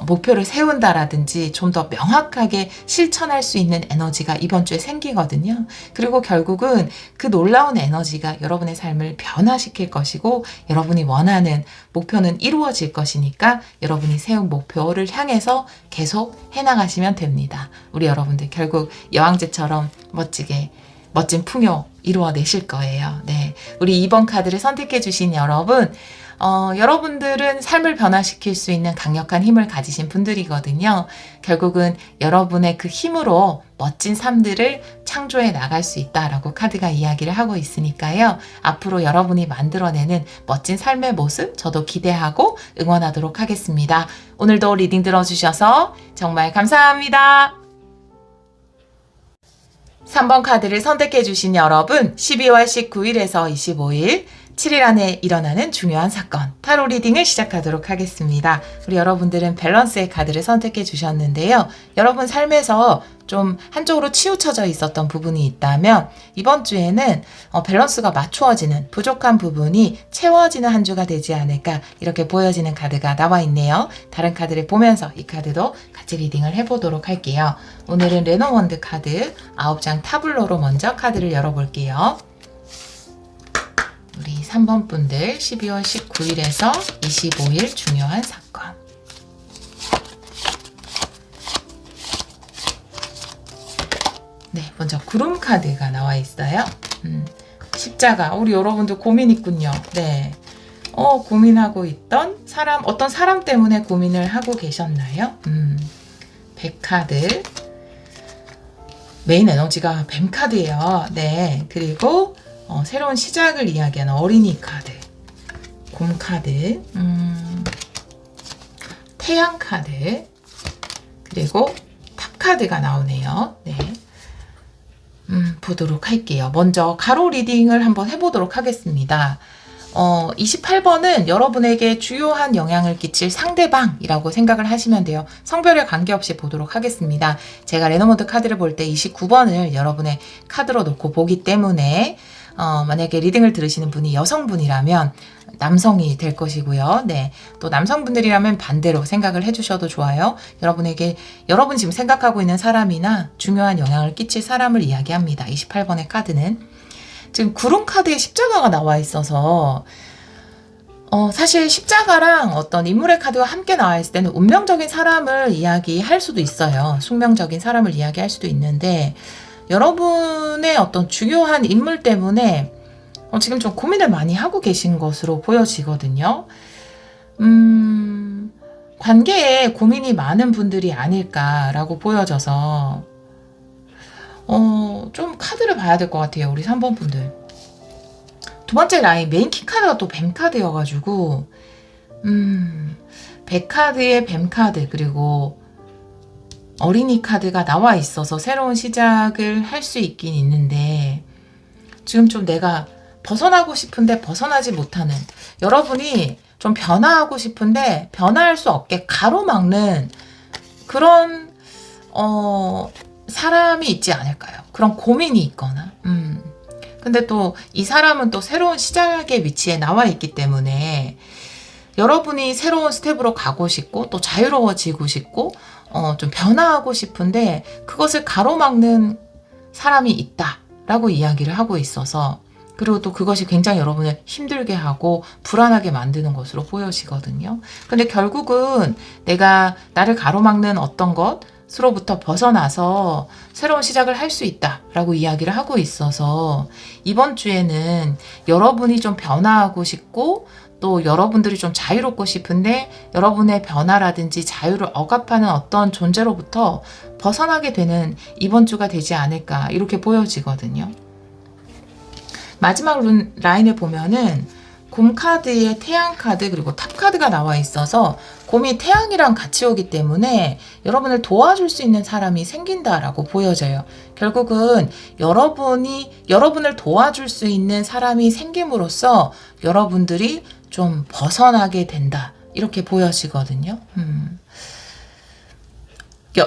목표를 세운다라든지 좀 더 명확하게 실천할 수 있는 에너지가 이번 주에 생기거든요. 그리고 결국은 그 놀라운 에너지가 여러분의 삶을 변화시킬 것이고 여러분이 원하는 목표는 이루어질 것이니까 여러분이 세운 목표를 향해서 계속 해나가시면 됩니다. 우리 여러분들 결국 여왕제처럼 멋지게 멋진 풍요 이루어내실 거예요. 네, 우리 2번 카드를 선택해 주신 여러분, 여러분들은 삶을 변화시킬 수 있는 강력한 힘을 가지신 분들이거든요. 결국은 여러분의 그 힘으로 멋진 삶들을 창조해 나갈 수 있다라고 카드가 이야기를 하고 있으니까요. 앞으로 여러분이 만들어내는 멋진 삶의 모습 저도 기대하고 응원하도록 하겠습니다. 오늘도 리딩 들어주셔서 정말 감사합니다. 3번 카드를 선택해 주신 여러분, 12월 19일에서 25일 7일 안에 일어나는 중요한 사건 타로 리딩을 시작하도록 하겠습니다. 우리 여러분들은 밸런스의 카드를 선택해 주셨는데요. 여러분 삶에서 좀 한쪽으로 치우쳐져 있었던 부분이 있다면 이번 주에는 밸런스가 맞추어지는, 부족한 부분이 채워지는 한 주가 되지 않을까 이렇게 보여지는 카드가 나와 있네요. 다른 카드를 보면서 이 카드도 같이 리딩을 해보도록 할게요. 오늘은 레노먼드 카드 9장 타블로로 먼저 카드를 열어볼게요. 우리 3번 분들 12월 19일에서 25일 중요한 사건. 네, 먼저 구름 카드가 나와 있어요. 십자가. 우리 여러분들 고민 있군요. 네. 고민하고 있던 사람, 어떤 사람 때문에 고민을 하고 계셨나요? 백카드. 메인 에너지가 뱀 카드예요. 네, 그리고 새로운 시작을 이야기하는 어린이 카드, 곰 카드, 태양 카드, 그리고 탑 카드가 나오네요. 네. 보도록 할게요. 먼저 가로 리딩을 한번 해보도록 하겠습니다. 28번은 여러분에게 주요한 영향을 끼칠 상대방이라고 생각을 하시면 돼요. 성별에 관계없이 보도록 하겠습니다. 제가 레노모드 카드를 볼 때 29번을 여러분의 카드로 놓고 보기 때문에 만약에 리딩을 들으시는 분이 여성분이라면 남성이 될 것이고요. 네, 또 남성분들이라면 반대로 생각을 해주셔도 좋아요. 여러분 지금 생각하고 있는 사람이나 중요한 영향을 끼칠 사람을 이야기합니다. 28번의 카드는 지금 구름 카드에 십자가가 나와 있어서 사실 십자가랑 어떤 인물의 카드와 함께 나와 있을 때는 운명적인 사람을 이야기할 수도 있어요. 숙명적인 사람을 이야기할 수도 있는데 여러분의 어떤 중요한 인물 때문에 지금 좀 고민을 많이 하고 계신 것으로 보여지거든요. 관계에 고민이 많은 분들이 아닐까라고 보여져서 좀 카드를 봐야 될 것 같아요. 우리 3번 분들. 두 번째 라인 메인 키 카드가 또 뱀 카드여가지고 백 카드에 뱀 카드 그리고 어린이 카드가 나와 있어서 새로운 시작을 할 수 있긴 있는데 지금 좀 내가 벗어나고 싶은데 벗어나지 못하는 여러분이 좀 변화하고 싶은데 변화할 수 없게 가로막는 그런 사람이 있지 않을까요? 그런 고민이 있거나 근데 또 이 사람은 또 새로운 시작의 위치에 나와 있기 때문에 여러분이 새로운 스텝으로 가고 싶고 또 자유로워지고 싶고 좀 변화하고 싶은데 그것을 가로막는 사람이 있다라고 이야기를 하고 있어서 그리고 또 그것이 굉장히 여러분을 힘들게 하고 불안하게 만드는 것으로 보여지거든요. 근데 결국은 내가 나를 가로막는 어떤 것으로부터 벗어나서 새로운 시작을 할 수 있다라고 이야기를 하고 있어서 이번 주에는 여러분이 좀 변화하고 싶고 또 여러분들이 좀 자유롭고 싶은데 여러분의 변화라든지 자유를 억압하는 어떤 존재로부터 벗어나게 되는 이번 주가 되지 않을까 이렇게 보여지거든요. 마지막 라인을 보면은 곰 카드에 태양 카드 그리고 탑 카드가 나와 있어서 곰이 태양이랑 같이 오기 때문에 여러분을 도와줄 수 있는 사람이 생긴다라고 보여져요. 결국은 여러분을 도와줄 수 있는 사람이 생김으로써 여러분들이 좀 벗어나게 된다 이렇게 보여지거든요.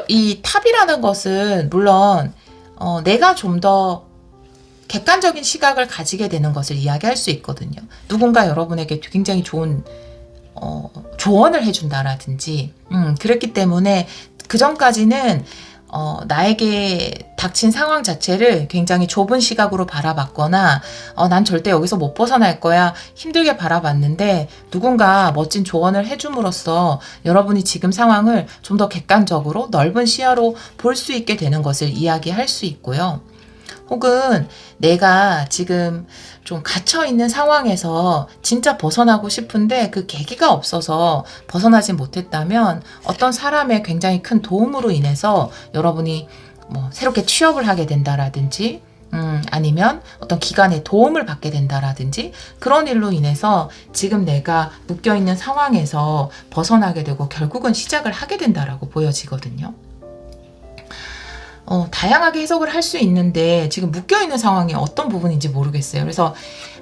이 탑이라는 것은 물론 내가 좀 더 객관적인 시각을 가지게 되는 것을 이야기할 수 있거든요. 누군가 여러분에게 굉장히 좋은 조언을 해준다라든지 그랬기 때문에 그 전까지는 나에게 닥친 상황 자체를 굉장히 좁은 시각으로 바라봤거나 난 절대 여기서 못 벗어날 거야 힘들게 바라봤는데 누군가 멋진 조언을 해줌으로써 여러분이 지금 상황을 좀 더 객관적으로 넓은 시야로 볼 수 있게 되는 것을 이야기할 수 있고요. 혹은 내가 지금 좀 갇혀있는 상황에서 진짜 벗어나고 싶은데 그 계기가 없어서 벗어나지 못했다면 어떤 사람의 굉장히 큰 도움으로 인해서 여러분이 뭐 새롭게 취업을 하게 된다라든지 아니면 어떤 기관의 도움을 받게 된다라든지 그런 일로 인해서 지금 내가 묶여있는 상황에서 벗어나게 되고 결국은 시작을 하게 된다라고 보여지거든요. 다양하게 해석을 할 수 있는데 지금 묶여있는 상황이 어떤 부분인지 모르겠어요. 그래서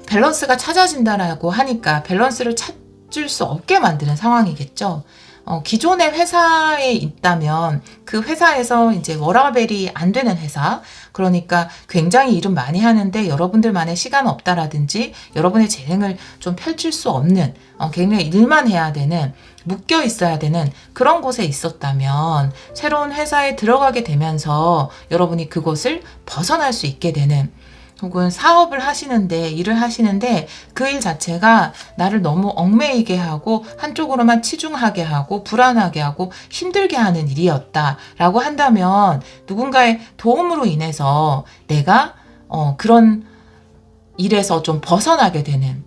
밸런스가 찾아진다라고 하니까 밸런스를 찾을 수 없게 만드는 상황이겠죠. 기존의 회사에 있다면 그 회사에서 이제 워라밸이 안 되는 회사, 그러니까 굉장히 일은 많이 하는데 여러분들만의 시간 없다라든지 여러분의 재능을 좀 펼칠 수 없는 굉장히 일만 해야 되는 묶여 있어야 되는 그런 곳에 있었다면 새로운 회사에 들어가게 되면서 여러분이 그곳을 벗어날 수 있게 되는 혹은 사업을 하시는데 일을 하시는데 그 일 자체가 나를 너무 얽매이게 하고 한쪽으로만 치중하게 하고 불안하게 하고 힘들게 하는 일이었다라고 한다면 누군가의 도움으로 인해서 내가 그런 일에서 좀 벗어나게 되는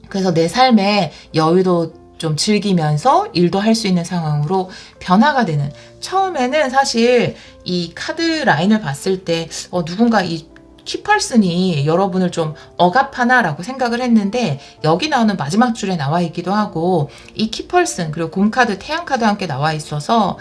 그래서 내 삶에 여유도 좀 즐기면서 일도 할 수 있는 상황으로 변화가 되는, 처음에는 사실 이 카드 라인을 봤을 때 누군가 이 키펄슨이 여러분을 좀 억압하나라고 생각을 했는데, 여기 나오는 마지막 줄에 나와 있기도 하고 이 키펄슨 그리고 곰카드, 태양카드와 함께 나와 있어서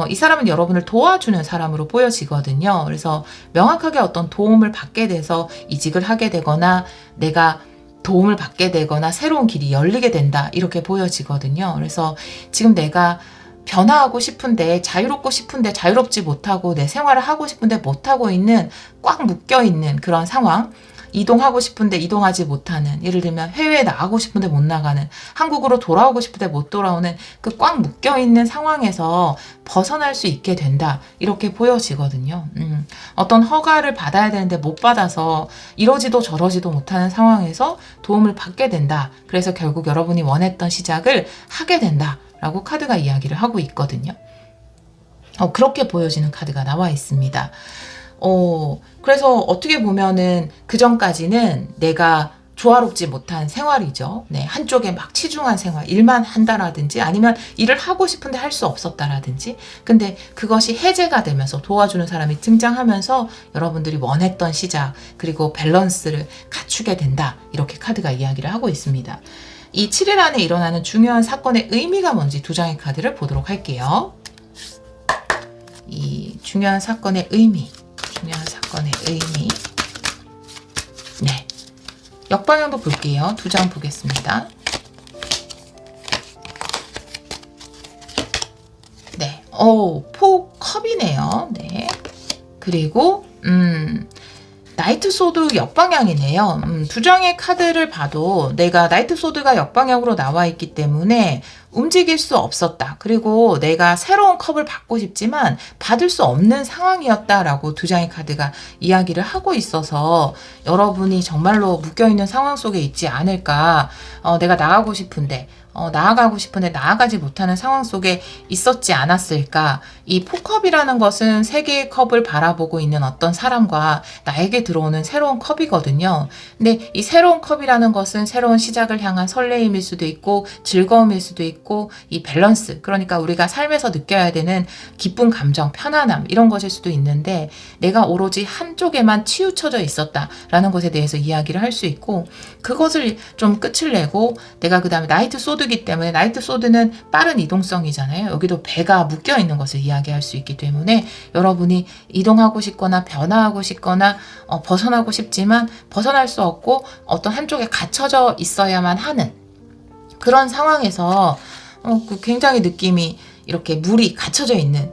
이 사람은 여러분을 도와주는 사람으로 보여지거든요. 그래서 명확하게 어떤 도움을 받게 돼서 이직을 하게 되거나 내가 도움을 받게 되거나 새로운 길이 열리게 된다, 이렇게 보여지거든요. 그래서 지금 내가 변화하고 싶은데, 자유롭고 싶은데 자유롭지 못하고, 내 생활을 하고 싶은데 못하고 있는, 꽉 묶여있는 그런 상황, 이동하고 싶은데 이동하지 못하는, 예를 들면 해외에 나가고 싶은데 못 나가는, 한국으로 돌아오고 싶은데 못 돌아오는 그 꽉 묶여있는 상황에서 벗어날 수 있게 된다, 이렇게 보여지거든요. 어떤 허가를 받아야 되는데 못 받아서 이러지도 저러지도 못하는 상황에서 도움을 받게 된다. 그래서 결국 여러분이 원했던 시작을 하게 된다 라고 카드가 이야기를 하고 있거든요. 그렇게 보여지는 카드가 나와 있습니다. 그래서 어떻게 보면은 그 전까지는 내가 조화롭지 못한 생활이죠. 네, 한쪽에 막 치중한 생활, 일만 한다라든지 아니면 일을 하고 싶은데 할 수 없었다라든지, 근데 그것이 해제가 되면서 도와주는 사람이 등장하면서 여러분들이 원했던 시작, 그리고 밸런스를 갖추게 된다, 이렇게 카드가 이야기를 하고 있습니다. 이 7일 안에 일어나는 중요한 사건의 의미가 뭔지 두 장의 카드를 보도록 할게요. 이 중요한 사건의 의미, 네, 역방향도 볼게요. 두 장 보겠습니다. 네, 포컵이네요. 네, 그리고 나이트 소드 역방향이네요. 두 장의 카드를 봐도 내가 나이트 소드가 역방향으로 나와 있기 때문에 움직일 수 없었다. 그리고 내가 새로운 컵을 받고 싶지만 받을 수 없는 상황이었다라고 두 장의 카드가 이야기를 하고 있어서 여러분이 정말로 묶여있는 상황 속에 있지 않을까. 내가 나가고 싶은데 나아가고 싶은데 나아가지 못하는 상황 속에 있었지 않았을까. 이 포컵이라는 것은 세 개의 컵을 바라보고 있는 어떤 사람과 나에게 들어오는 새로운 컵이거든요. 근데 이 새로운 컵이라는 것은 새로운 시작을 향한 설레임일 수도 있고 즐거움일 수도 있고, 이 밸런스, 그러니까 우리가 삶에서 느껴야 되는 기쁨, 감정, 편안함, 이런 것일 수도 있는데, 내가 오로지 한쪽에만 치우쳐져 있었다라는 것에 대해서 이야기를 할 수 있고, 그것을 좀 끝을 내고 내가 그 다음에 나이트 소드이기 때문에, 나이트 소드는 빠른 이동성이잖아요. 여기도 배가 묶여 있는 것을 이야기할 수 있기 때문에 여러분이 이동하고 싶거나 변화하고 싶거나 벗어나고 싶지만 벗어날 수 없고 어떤 한쪽에 갇혀져 있어야만 하는 그런 상황에서 굉장히 느낌이 이렇게 물이 갇혀져 있는,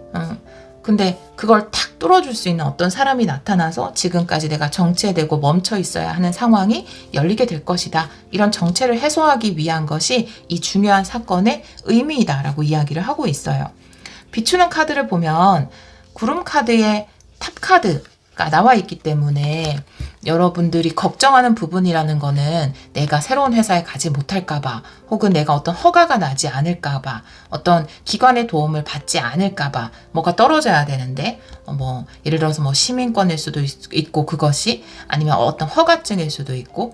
근데 그걸 탁 뚫어줄 수 있는 어떤 사람이 나타나서 지금까지 내가 정체되고 멈춰 있어야 하는 상황이 열리게 될 것이다. 이런 정체를 해소하기 위한 것이 이 중요한 사건의 의미이다 라고 이야기를 하고 있어요. 비추는 카드를 보면 구름 카드의 탑 카드가 나와 있기 때문에 여러분들이 걱정하는 부분이라는 거는 내가 새로운 회사에 가지 못할까봐, 혹은 내가 어떤 허가가 나지 않을까봐, 어떤 기관의 도움을 받지 않을까봐, 뭐가 떨어져야 되는데, 예를 들어서 시민권일 수도 있고, 그것이 아니면 어떤 허가증일 수도 있고,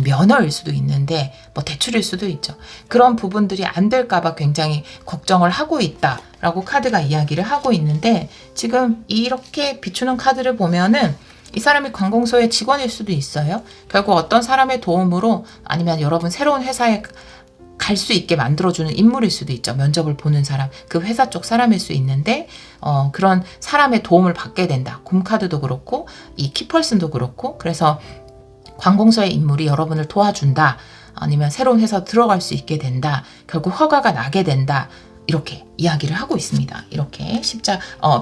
면허일 수도 있는데, 대출일 수도 있죠. 그런 부분들이 안 될까봐 굉장히 걱정을 하고 있다라고 카드가 이야기를 하고 있는데, 지금 이렇게 비추는 카드를 보면은 이 사람이 관공서의 직원일 수도 있어요. 결국 어떤 사람의 도움으로, 아니면 여러분 새로운 회사에 갈 수 있게 만들어주는 인물일 수도 있죠. 면접을 보는 사람, 그 회사 쪽 사람일 수 있는데 그런 사람의 도움을 받게 된다. 곰카드도 그렇고 이 키펄슨도 그렇고, 그래서 관공서의 인물이 여러분을 도와준다. 아니면 새로운 회사 들어갈 수 있게 된다. 결국 허가가 나게 된다. 이렇게 이야기를 하고 있습니다. 이렇게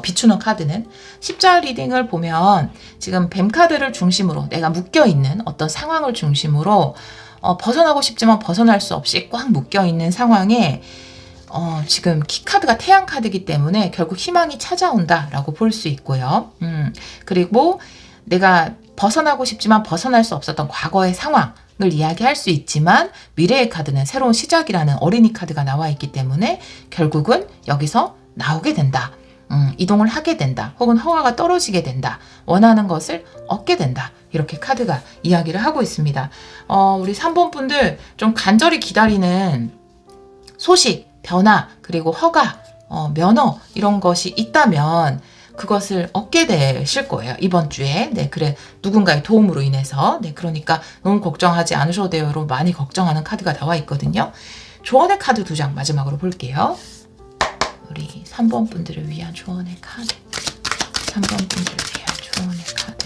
비추는 카드는 십자 리딩을 보면 지금 뱀 카드를 중심으로 내가 묶여있는 어떤 상황을 중심으로 벗어나고 싶지만 벗어날 수 없이 꽉 묶여있는 상황에 지금 키 카드가 태양 카드이기 때문에 결국 희망이 찾아온다라고 볼 수 있고요. 그리고 내가 벗어나고 싶지만 벗어날 수 없었던 과거의 상황 을 이야기할 수 있지만 미래의 카드는 새로운 시작이라는 어린이 카드가 나와 있기 때문에 결국은 여기서 나오게 된다. 이동을 하게 된다. 혹은 허가가 떨어지게 된다. 원하는 것을 얻게 된다. 이렇게 카드가 이야기를 하고 있습니다. 우리 3번 분들 좀 간절히 기다리는 소식, 변화, 그리고 허가, 면허 이런 것이 있다면 그것을 얻게 되실 거예요. 이번 주에. 네, 그래. 누군가의 도움으로 인해서. 네, 그러니까 너무 걱정하지 않으셔도 돼요. 여러분 많이 걱정하는 카드가 나와 있거든요. 조언의 카드 2장 마지막으로 볼게요. 우리 3번 분들을 위한 조언의 카드. 3번 분들을 위한 조언의 카드.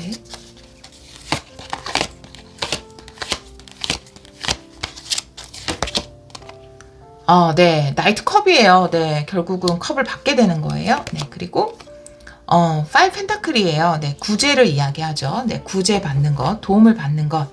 네. 나이트 컵이에요. 네. 결국은 컵을 받게 되는 거예요. 네. 그리고 파이브 펜타클이에요. 네. 구제를 이야기하죠. 네. 구제 받는 것, 도움을 받는 것.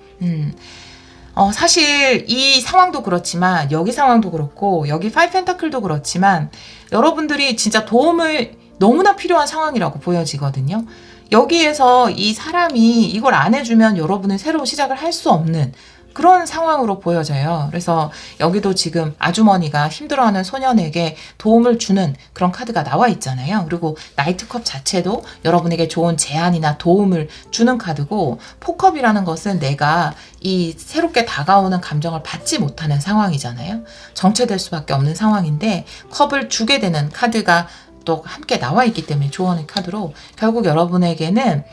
사실 이 상황도 그렇지만 여기 상황도 그렇고 여기 파이브 펜타클도 그렇지만 여러분들이 진짜 도움을 너무나 필요한 상황이라고 보여지거든요. 여기에서 이 사람이 이걸 안 해주면 여러분은 새로운 시작을 할 수 없는 그런 상황으로 보여져요. 그래서 여기도 지금 아주머니가 힘들어하는 소년에게 도움을 주는 그런 카드가 나와 있잖아요. 그리고 나이트컵 자체도 여러분에게 좋은 제안이나 도움을 주는 카드고, 포컵이라는 것은 내가 이 새롭게 다가오는 감정을 받지 못하는 상황이잖아요. 정체될 수밖에 없는 상황인데 컵을 주게 되는 카드가 또 함께 나와 있기 때문에 조언의 카드로 결국 여러분에게는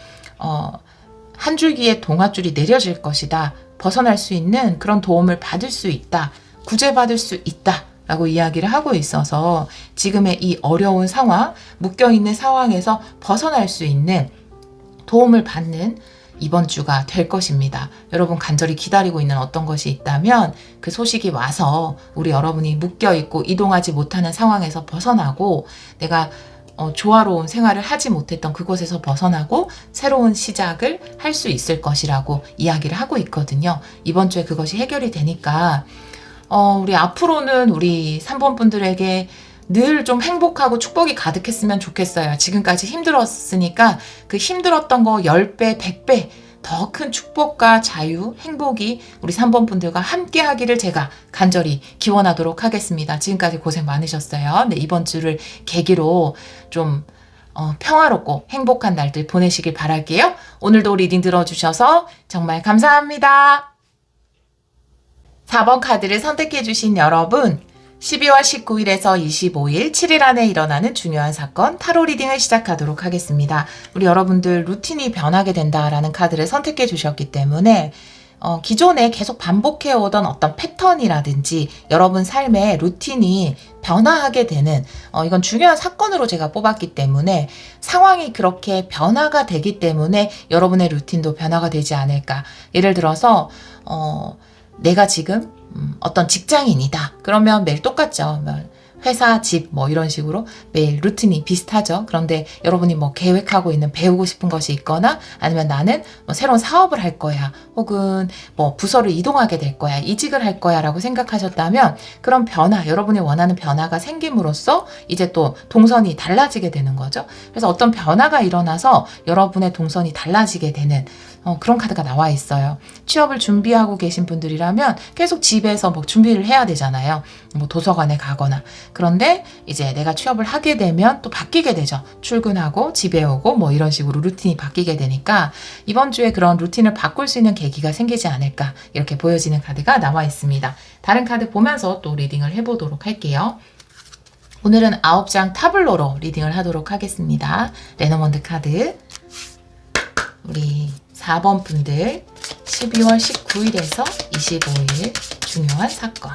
한 줄기의 동아줄이 내려질 것이다. 벗어날 수 있는 그런 도움을 받을 수 있다. 구제받을 수 있다. 라고 이야기를 하고 있어서 지금의 이 어려운 상황, 묶여있는 상황에서 벗어날 수 있는 도움을 받는 이번 주가 될 것입니다. 여러분 간절히 기다리고 있는 어떤 것이 있다면 그 소식이 와서 우리 여러분이 묶여있고 이동하지 못하는 상황에서 벗어나고 내가 조화로운 생활을 하지 못했던 그곳에서 벗어나고 새로운 시작을 할 수 있을 것이라고 이야기를 하고 있거든요. 이번 주에 그것이 해결이 되니까 우리 앞으로는 우리 3번 분들에게 늘 좀 행복하고 축복이 가득했으면 좋겠어요. 지금까지 힘들었으니까 그 힘들었던 거 10배, 100배 더 큰 축복과 자유, 행복이 우리 3번 분들과 함께 하기를 제가 간절히 기원하도록 하겠습니다. 지금까지 고생 많으셨어요. 네, 이번 주를 계기로 좀 평화롭고 행복한 날들 보내시길 바랄게요. 오늘도 리딩 들어주셔서 정말 감사합니다. 4번 카드를 선택해 주신 여러분, 12월 19일에서 25일, 7일 안에 일어나는 중요한 사건 타로 리딩을 시작하도록 하겠습니다. 우리 여러분들 루틴이 변하게 된다라는 카드를 선택해 주셨기 때문에 기존에 계속 반복해 오던 어떤 패턴이라든지 여러분 삶의 루틴이 변화하게 되는 이건 중요한 사건으로 제가 뽑았기 때문에 상황이 그렇게 변화가 되기 때문에 여러분의 루틴도 변화가 되지 않을까. 예를 들어서 내가 지금 어떤 직장인이다. 그러면 매일 똑같죠. 회사, 집 뭐 이런 식으로 매일 루틴이 비슷하죠. 그런데 여러분이 뭐 계획하고 있는 배우고 싶은 것이 있거나 아니면 나는 뭐 새로운 사업을 할 거야. 혹은 뭐 부서를 이동하게 될 거야. 이직을 할 거야 라고 생각하셨다면 그런 변화, 여러분이 원하는 변화가 생김으로써 이제 또 동선이 달라지게 되는 거죠. 그래서 어떤 변화가 일어나서 여러분의 동선이 달라지게 되는 그런 카드가 나와 있어요. 취업을 준비하고 계신 분들이라면 계속 집에서 뭐 준비를 해야 되잖아요. 뭐 도서관에 가거나. 그런데 이제 내가 취업을 하게 되면 또 바뀌게 되죠. 출근하고 집에 오고 뭐 이런 식으로 루틴이 바뀌게 되니까 이번 주에 그런 루틴을 바꿀 수 있는 계기가 생기지 않을까 이렇게 보여지는 카드가 나와 있습니다. 다른 카드 보면서 또 리딩을 해보도록 할게요. 오늘은 9장 타블로로 리딩을 하도록 하겠습니다. 레너먼드 카드. 우리 4번 분들 12월 19일에서 25일 중요한 사건.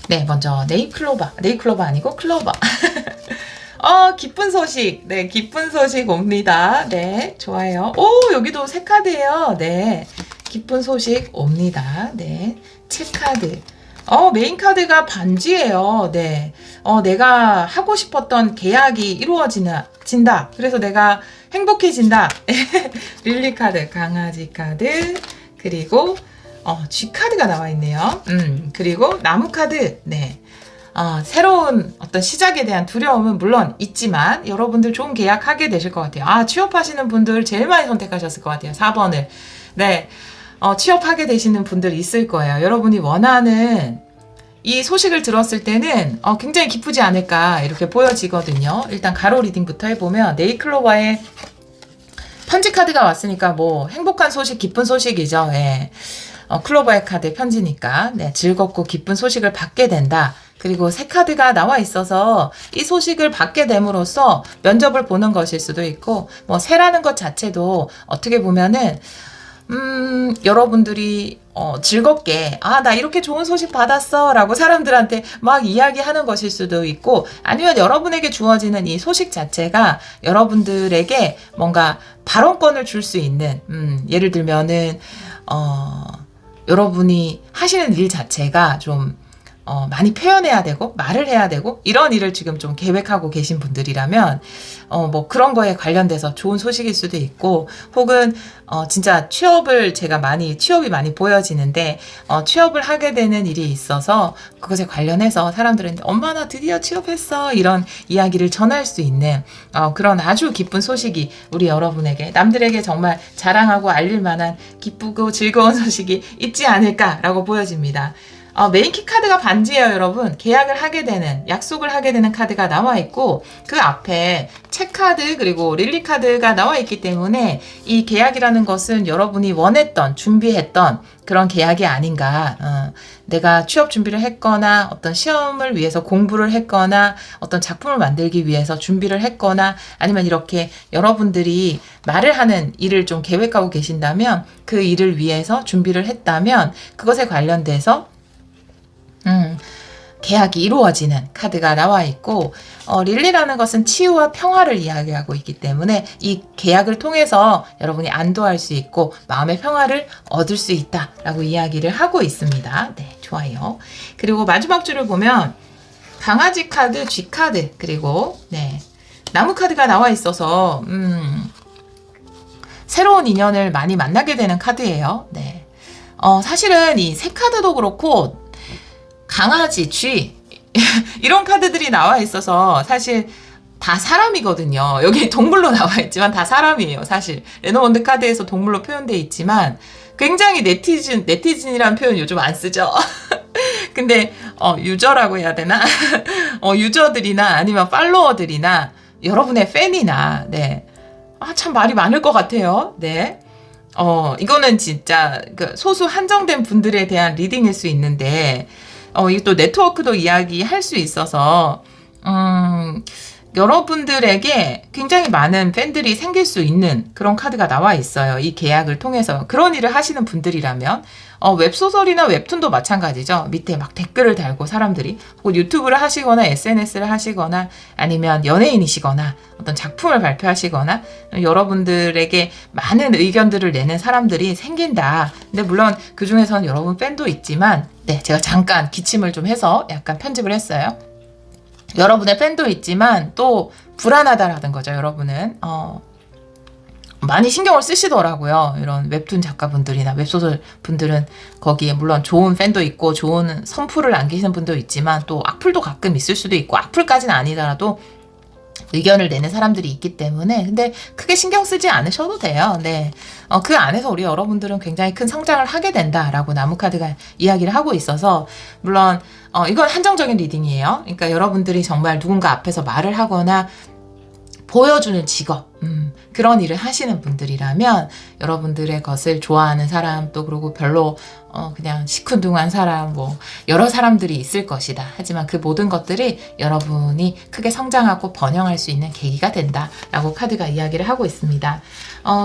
네, 먼저 네잎클로버 아니고 클로버. 기쁜 소식. 네, 기쁜 소식 옵니다. 네, 좋아요. 오, 여기도 새 카드예요. 네, 기쁜 소식 옵니다. 네, 7카드. 메인 카드가 반지예요. 네. 내가 하고 싶었던 계약이 이루어진다. 그래서 내가 행복해진다. 릴리 카드, 강아지 카드, 그리고 G 카드가 나와 있네요. 그리고 나무 카드. 네. 새로운 어떤 시작에 대한 두려움은 물론 있지만 여러분들 좋은 계약하게 되실 것 같아요. 취업하시는 분들 제일 많이 선택하셨을 것 같아요. 4번을. 네. 취업하게 되시는 분들 있을 거예요. 여러분이 원하는 이 소식을 들었을 때는 굉장히 기쁘지 않을까 이렇게 보여지거든요. 일단 가로 리딩부터 해보면 네잎클로버의 편지 카드가 왔으니까 뭐 행복한 소식, 기쁜 소식이죠. 예. 클로버의 카드 편지니까 네, 즐겁고 기쁜 소식을 받게 된다. 그리고 새 카드가 나와 있어서 이 소식을 받게 됨으로써 면접을 보는 것일 수도 있고 뭐 새라는 것 자체도 어떻게 보면은 여러분들이 즐겁게 나 이렇게 좋은 소식 받았어 라고 사람들한테 막 이야기하는 것일 수도 있고 아니면 여러분에게 주어지는 이 소식 자체가 여러분들에게 뭔가 발언권을 줄 수 있는 예를 들면은 여러분이 하시는 일 자체가 좀 많이 표현해야 되고 말을 해야 되고 이런 일을 지금 좀 계획하고 계신 분들이라면 뭐 그런 거에 관련돼서 좋은 소식일 수도 있고 혹은 진짜 취업이 많이 보여지는데 취업을 하게 되는 일이 있어서 그것에 관련해서 사람들은 엄마 나 드디어 취업했어 이런 이야기를 전할 수 있는 그런 아주 기쁜 소식이 우리 여러분에게 남들에게 정말 자랑하고 알릴 만한 기쁘고 즐거운 소식이 있지 않을까라고 보여집니다. 메인키 카드가 반지예요, 여러분. 계약을 하게 되는, 약속을 하게 되는 카드가 나와 있고 그 앞에 책 카드 그리고 릴리 카드가 나와 있기 때문에 이 계약이라는 것은 여러분이 원했던, 준비했던 그런 계약이 아닌가. 내가 취업 준비를 했거나 어떤 시험을 위해서 공부를 했거나 어떤 작품을 만들기 위해서 준비를 했거나 아니면 이렇게 여러분들이 말을 하는 일을 좀 계획하고 계신다면 그 일을 위해서 준비를 했다면 그것에 관련돼서 계약이 이루어지는 카드가 나와 있고 릴리라는 것은 치유와 평화를 이야기하고 있기 때문에 이 계약을 통해서 여러분이 안도할 수 있고 마음의 평화를 얻을 수 있다라고 이야기를 하고 있습니다. 네, 좋아요. 그리고 마지막 줄을 보면 강아지 카드, 쥐 카드 그리고 네, 나무 카드가 나와 있어서 새로운 인연을 많이 만나게 되는 카드예요. 네. 사실은 이 새 카드도 그렇고 강아지, 쥐 이런 카드들이 나와 있어서 사실 다 사람이거든요. 여기 동물로 나와 있지만 다 사람이에요. 사실 레노먼드 카드에서 동물로 표현되어 있지만 굉장히 네티즌이라는 표현 요즘 안 쓰죠. 근데 유저라고 해야 되나? 유저들이나 아니면 팔로워들이나 여러분의 팬이나 네. 참 말이 많을 것 같아요. 네. 이거는 진짜 그 소수 한정된 분들에 대한 리딩일 수 있는데 이게 또 네트워크도 이야기할 수 있어서 여러분들에게 굉장히 많은 팬들이 생길 수 있는 그런 카드가 나와 있어요. 이 계약을 통해서 그런 일을 하시는 분들이라면 웹소설이나 웹툰도 마찬가지죠. 밑에 막 댓글을 달고 사람들이 혹은 유튜브를 하시거나 SNS를 하시거나 아니면 연예인이시거나 어떤 작품을 발표하시거나 여러분들에게 많은 의견들을 내는 사람들이 생긴다. 근데 물론 그 중에서는 여러분 팬도 있지만 네, 제가 잠깐 기침을 좀 해서 약간 편집을 했어요. 여러분의 팬도 있지만 또 불안하다라는 거죠. 여러분은 많이 신경을 쓰시더라고요. 이런 웹툰 작가분들이나 웹소설 분들은 거기에 물론 좋은 팬도 있고 좋은 선풀을 남기시는 분도 있지만 또 악플도 가끔 있을 수도 있고 악플까지는 아니더라도 의견을 내는 사람들이 있기 때문에 근데 크게 신경 쓰지 않으셔도 돼요. 네. 그 안에서 우리 여러분들은 굉장히 큰 성장을 하게 된다라고 나무카드가 이야기를 하고 있어서 물론 이건 한정적인 리딩이에요. 그러니까 여러분들이 정말 누군가 앞에서 말을 하거나 보여주는 직업 그런 일을 하시는 분들이라면 여러분들의 것을 좋아하는 사람 또 그리고 별로 그냥 시큰둥한 사람 뭐 여러 사람들이 있을 것이다. 하지만 그 모든 것들이 여러분이 크게 성장하고 번영할 수 있는 계기가 된다라고 카드가 이야기를 하고 있습니다.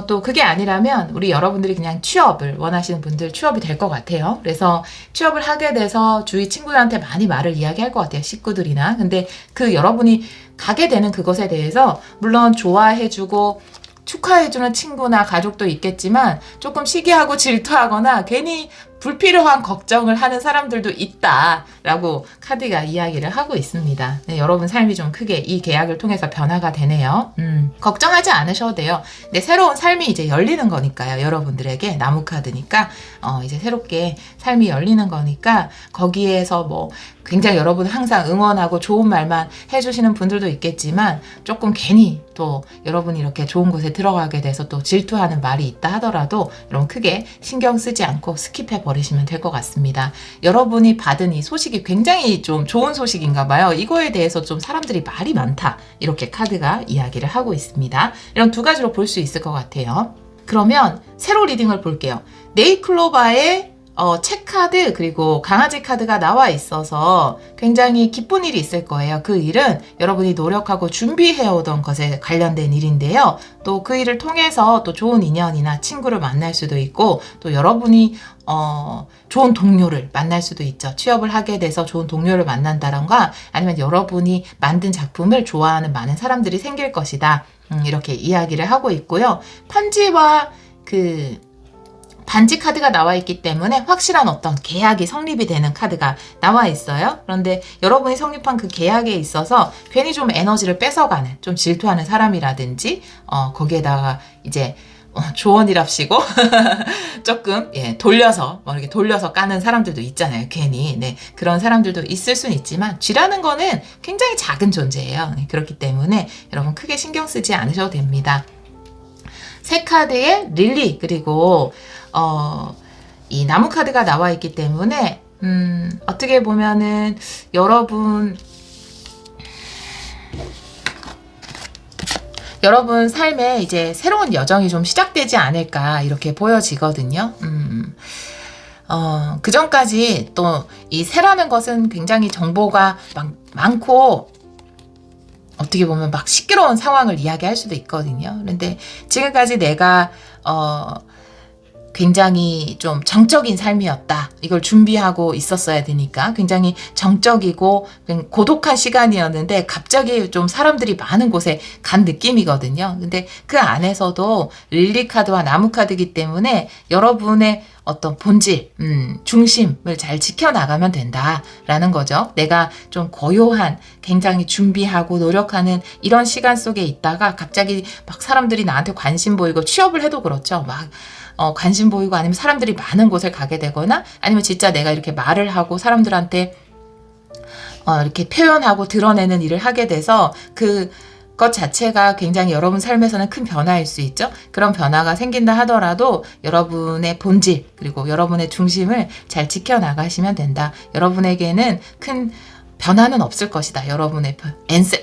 또 그게 아니라면 우리 여러분들이 그냥 취업을 원하시는 분들 취업이 될 것 같아요. 그래서 취업을 하게 돼서 주위 친구들한테 많이 말을 이야기할 것 같아요. 식구들이나. 근데 그 여러분이 가게 되는 그것에 대해서 물론 좋아해주고 축하해주는 친구나 가족도 있겠지만 조금 시기하고 질투하거나 괜히 불필요한 걱정을 하는 사람들도 있다라고 카드가 이야기를 하고 있습니다. 네, 여러분 삶이 좀 크게 이 계약을 통해서 변화가 되네요. 걱정하지 않으셔도 돼요. 근데 새로운 삶이 이제 열리는 거니까요. 여러분들에게 나무 카드니까 이제 새롭게 삶이 열리는 거니까 거기에서 뭐 굉장히 여러분을 항상 응원하고 좋은 말만 해주시는 분들도 있겠지만 조금 괜히 또 여러분이 이렇게 좋은 곳에 들어가게 돼서 또 질투하는 말이 있다 하더라도 여러분 크게 신경 쓰지 않고 스킵해 버리시면 될 것 같습니다. 여러분이 받은 이 소식이 굉장히 좀 좋은 소식인가 봐요. 이거에 대해서 좀 사람들이 말이 많다. 이렇게 카드가 이야기를 하고 있습니다. 이런 두 가지로 볼 수 있을 것 같아요. 그러면 세로 리딩을 볼게요. 네이클로바의 책 카드 그리고 강아지 카드가 나와 있어서 굉장히 기쁜 일이 있을 거예요. 그 일은 여러분이 노력하고 준비해오던 것에 관련된 일인데요. 또 그 일을 통해서 또 좋은 인연이나 친구를 만날 수도 있고 또 여러분이 좋은 동료를 만날 수도 있죠. 취업을 하게 돼서 좋은 동료를 만난다던가 아니면 여러분이 만든 작품을 좋아하는 많은 사람들이 생길 것이다. 이렇게 이야기를 하고 있고요. 편지와 반지 카드가 나와 있기 때문에 확실한 어떤 계약이 성립이 되는 카드가 나와 있어요. 그런데 여러분이 성립한 그 계약에 있어서 괜히 좀 에너지를 뺏어가는, 좀 질투하는 사람이라든지, 거기에다가 이제 조언이랍시고 조금 돌려서 이렇게 돌려서 까는 사람들도 있잖아요. 괜히 그런 사람들도 있을 수는 있지만 쥐라는 거는 굉장히 작은 존재예요. 그렇기 때문에 여러분 크게 신경 쓰지 않으셔도 됩니다. 새 카드에 릴리 그리고 이 나무 카드가 나와 있기 때문에 어떻게 보면은 여러분 삶에 이제 새로운 여정이 좀 시작되지 않을까 이렇게 보여지거든요. 그 전까지 또 이 새라는 것은 굉장히 정보가 많고 어떻게 보면 막 시끄러운 상황을 이야기할 수도 있거든요. 그런데 지금까지 내가 굉장히 좀 정적인 삶이었다. 이걸 준비하고 있었어야 되니까 굉장히 정적이고 고독한 시간이었는데 갑자기 좀 사람들이 많은 곳에 간 느낌이거든요. 근데 그 안에서도 릴리 카드와 나무 카드이기 때문에 여러분의 어떤 본질, 중심을 잘 지켜나가면 된다라는 거죠. 내가 좀 고요한, 굉장히 준비하고 노력하는 이런 시간 속에 있다가 갑자기 막 사람들이 나한테 관심 보이고 취업을 해도 그렇죠. 막 관심 보이고 아니면 사람들이 많은 곳에 가게 되거나 아니면 진짜 내가 이렇게 말을 하고 사람들한테 이렇게 표현하고 드러내는 일을 하게 돼서 그것 자체가 굉장히 여러분 삶에서는 큰 변화일 수 있죠. 그런 변화가 생긴다 하더라도 여러분의 본질 그리고 여러분의 중심을 잘 지켜나가시면 된다. 여러분에게는 큰 변화는 없을 것이다. 여러분의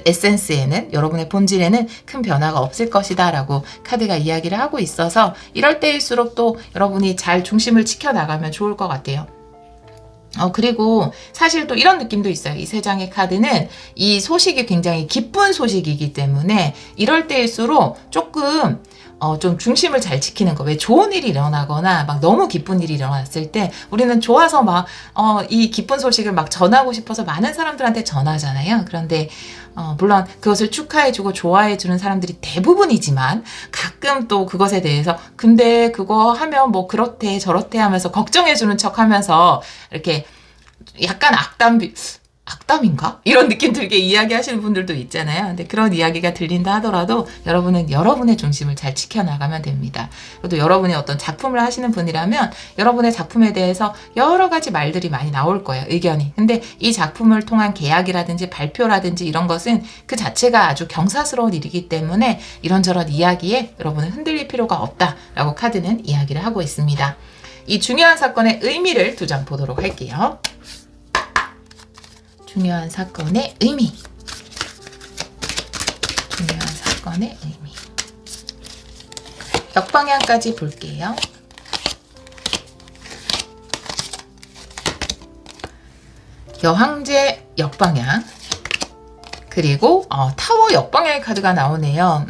에센스에는, 여러분의 본질에는 큰 변화가 없을 것이다 라고 카드가 이야기를 하고 있어서 이럴 때일수록 또 여러분이 잘 중심을 지켜나가면 좋을 것 같아요. 그리고 사실 또 이런 느낌도 있어요. 이 세 장의 카드는 이 소식이 굉장히 기쁜 소식이기 때문에 이럴 때일수록 조금 좀 중심을 잘 지키는 거. 왜 좋은 일이 일어나거나 막 너무 기쁜 일이 일어났을 때 우리는 좋아서 막 이 기쁜 소식을 막 전하고 싶어서 많은 사람들한테 전하잖아요. 그런데 물론 그것을 축하해주고 좋아해주는 사람들이 대부분이지만 가끔 또 그것에 대해서 근데 그거 하면 뭐 그렇대 저렇대 하면서 걱정해주는 척 하면서 이렇게 약간 악담인가? 이런 느낌 들게 이야기하시는 분들도 있잖아요. 근데 그런 이야기가 들린다 하더라도 여러분은 여러분의 중심을 잘 지켜나가면 됩니다. 그리고 여러분이 어떤 작품을 하시는 분이라면 여러분의 작품에 대해서 여러 가지 말들이 많이 나올 거예요. 의견이. 근데 이 작품을 통한 계약이라든지 발표라든지 이런 것은 그 자체가 아주 경사스러운 일이기 때문에 이런저런 이야기에 여러분은 흔들릴 필요가 없다라고 카드는 이야기를 하고 있습니다. 이 중요한 사건의 의미를 두 장 보도록 할게요. 중요한 사건의 의미. 중요한 사건의 의미. 역방향까지 볼게요. 여황제 역방향. 그리고 타워 역방향의 카드가 나오네요.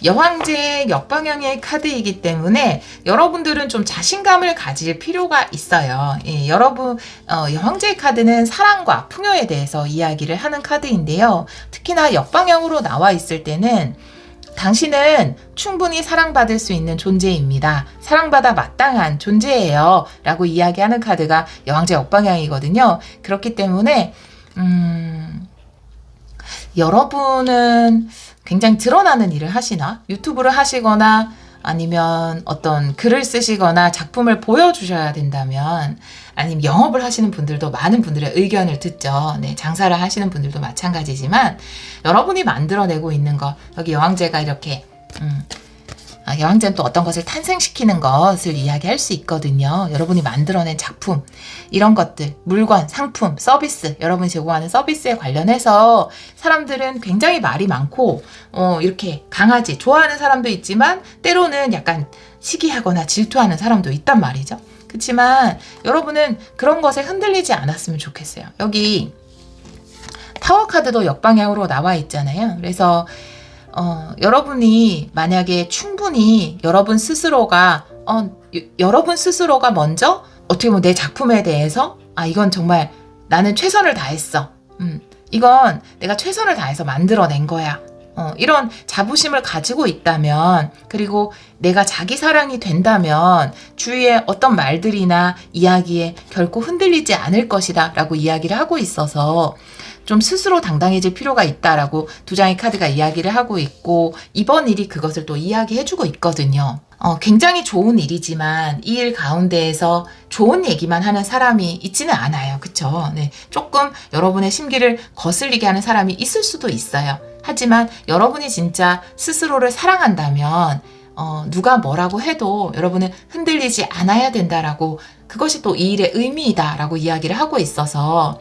여황제 역방향의 카드이기 때문에 여러분들은 좀 자신감을 가질 필요가 있어요. 여러분 여황제 카드는 사랑과 풍요에 대해서 이야기를 하는 카드인데요. 특히나 역방향으로 나와 있을 때는 당신은 충분히 사랑받을 수 있는 존재입니다. 사랑받아 마땅한 존재예요. 라고 이야기하는 카드가 여황제 역방향이거든요. 그렇기 때문에 여러분은 굉장히 드러나는 일을 하시나? 유튜브를 하시거나 아니면 어떤 글을 쓰시거나 작품을 보여주셔야 된다면 아니면 영업을 하시는 분들도 많은 분들의 의견을 듣죠. 장사를 하시는 분들도 마찬가지지만 여러분이 만들어내고 있는 것 여기 여왕제가 이렇게 개왕제는 또 어떤 것을 탄생시키는 것을 이야기할 수 있거든요. 여러분이 만들어낸 작품, 이런 것들, 물건, 상품, 서비스, 여러분이 제공하는 서비스에 관련해서 사람들은 굉장히 말이 많고 이렇게 강하지, 좋아하는 사람도 있지만 때로는 약간 시기하거나 질투하는 사람도 있단 말이죠. 그렇지만 여러분은 그런 것에 흔들리지 않았으면 좋겠어요. 여기 타워 카드도 역방향으로 나와 있잖아요. 그래서 여러분이 만약에 충분히 여러분 스스로가 먼저 어떻게 보면 내 작품에 대해서 이건 정말 나는 최선을 다했어. 이건 내가 최선을 다해서 만들어낸 거야. 이런 자부심을 가지고 있다면, 그리고 내가 자기 사랑이 된다면 주위의 어떤 말들이나 이야기에 결코 흔들리지 않을 것이다 라고 이야기를 하고 있어서 좀 스스로 당당해질 필요가 있다라고 두 장의 카드가 이야기를 하고 있고, 이번 일이 그것을 또 이야기해주고 있거든요. 굉장히 좋은 일이지만 이 일 가운데에서 좋은 얘기만 하는 사람이 있지는 않아요. 그쵸? 네, 조금 여러분의 심기를 거슬리게 하는 사람이 있을 수도 있어요. 하지만 여러분이 진짜 스스로를 사랑한다면 누가 뭐라고 해도 여러분은 흔들리지 않아야 된다라고, 그것이 또 이 일의 의미이다라고 이야기를 하고 있어서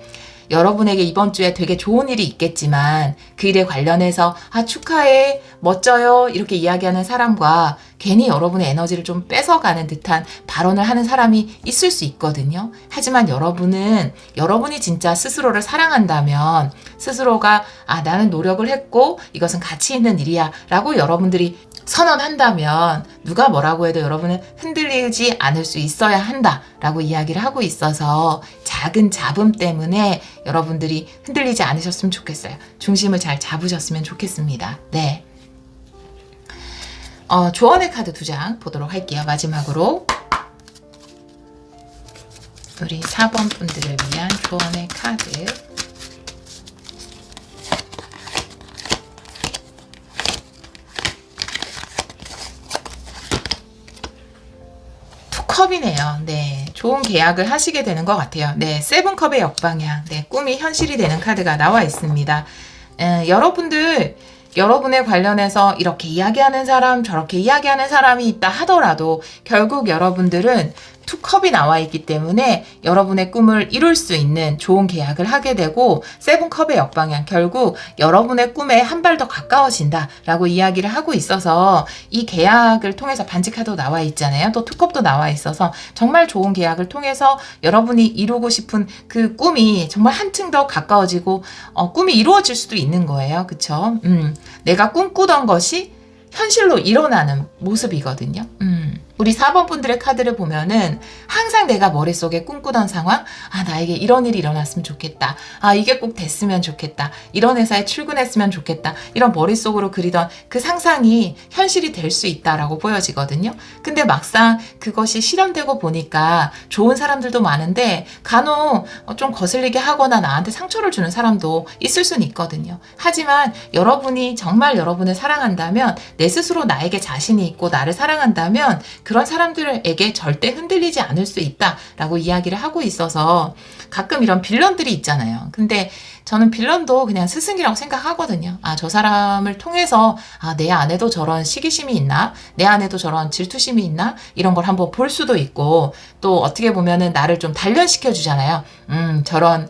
여러분에게 이번 주에 되게 좋은 일이 있겠지만 그 일에 관련해서 축하해, 멋져요 이렇게 이야기하는 사람과 괜히 여러분의 에너지를 좀 뺏어가는 듯한 발언을 하는 사람이 있을 수 있거든요. 하지만 여러분이 진짜 스스로를 사랑한다면 스스로가 나는 노력을 했고 이것은 가치 있는 일이야 라고 여러분들이 선언한다면 누가 뭐라고 해도 여러분은 흔들리지 않을 수 있어야 한다라고 이야기를 하고 있어서 작은 잡음 때문에 여러분들이 흔들리지 않으셨으면 좋겠어요. 중심을 잘 잡으셨으면 좋겠습니다. 네. 조언의 카드 2장 보도록 할게요. 마지막으로 우리 4번 분들을 위한 조언의 카드. 컵이네요. 네, 좋은 계약을 하시게 되는 것 같아요. 네, 세븐컵의 역방향. 네, 꿈이 현실이 되는 카드가 나와 있습니다. 여러분에 관련해서 이렇게 이야기하는 사람, 저렇게 이야기하는 사람이 있다 하더라도 결국 여러분들은 투컵이 나와 있기 때문에 여러분의 꿈을 이룰 수 있는 좋은 계약을 하게 되고, 세븐컵의 역방향, 결국 여러분의 꿈에 한 발 더 가까워진다 라고 이야기를 하고 있어서 이 계약을 통해서 반지 카드도 나와 있잖아요. 또 투컵도 나와 있어서 정말 좋은 계약을 통해서 여러분이 이루고 싶은 그 꿈이 정말 한층 더 가까워지고 꿈이 이루어질 수도 있는 거예요. 그쵸? 내가 꿈꾸던 것이 현실로 일어나는 모습이거든요. 우리 4번 분들의 카드를 보면은 항상 내가 머릿속에 꿈꾸던 상황, 나에게 이런 일이 일어났으면 좋겠다. 이게 꼭 됐으면 좋겠다. 이런 회사에 출근했으면 좋겠다. 이런 머릿속으로 그리던 그 상상이 현실이 될 수 있다라고 보여지거든요. 근데 막상 그것이 실현되고 보니까 좋은 사람들도 많은데 간혹 좀 거슬리게 하거나 나한테 상처를 주는 사람도 있을 수는 있거든요. 하지만 여러분이 정말 여러분을 사랑한다면, 내 스스로 나에게 자신이 있고 나를 사랑한다면 그런 사람들에게 절대 흔들리지 않을 수 있다라고 이야기를 하고 있어서, 가끔 이런 빌런들이 있잖아요. 근데 저는 빌런도 그냥 스승이라고 생각하거든요. 저 사람을 통해서 내 안에도 저런 시기심이 있나? 내 안에도 저런 질투심이 있나? 이런 걸 한번 볼 수도 있고, 또 어떻게 보면은 나를 좀 단련시켜 주잖아요. 저런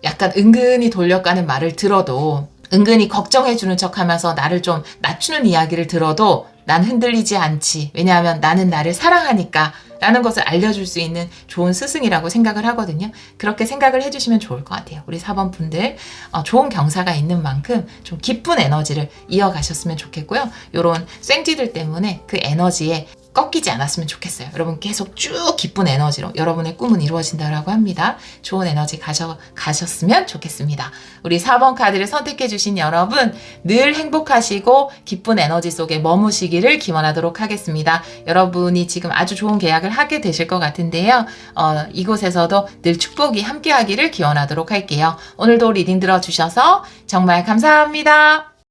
약간 은근히 돌려가는 말을 들어도, 은근히 걱정해주는 척 하면서 나를 좀 낮추는 이야기를 들어도 난 흔들리지 않지. 왜냐하면 나는 나를 사랑하니까 라는 것을 알려줄 수 있는 좋은 스승이라고 생각을 하거든요. 그렇게 생각을 해주시면 좋을 것 같아요. 우리 4번 분들 좋은 경사가 있는 만큼 좀 기쁜 에너지를 이어가셨으면 좋겠고요. 이런 쌩쥐들 때문에 그 에너지에 꺾이지 않았으면 좋겠어요. 여러분 계속 쭉 기쁜 에너지로 여러분의 꿈은 이루어진다고 합니다. 좋은 에너지 가셨으면 좋겠습니다. 우리 4번 카드를 선택해 주신 여러분, 늘 행복하시고 기쁜 에너지 속에 머무시기를 기원하도록 하겠습니다. 여러분이 지금 아주 좋은 계약을 하게 되실 것 같은데요. 이곳에서도 늘 축복이 함께하기를 기원하도록 할게요. 오늘도 리딩 들어주셔서 정말 감사합니다.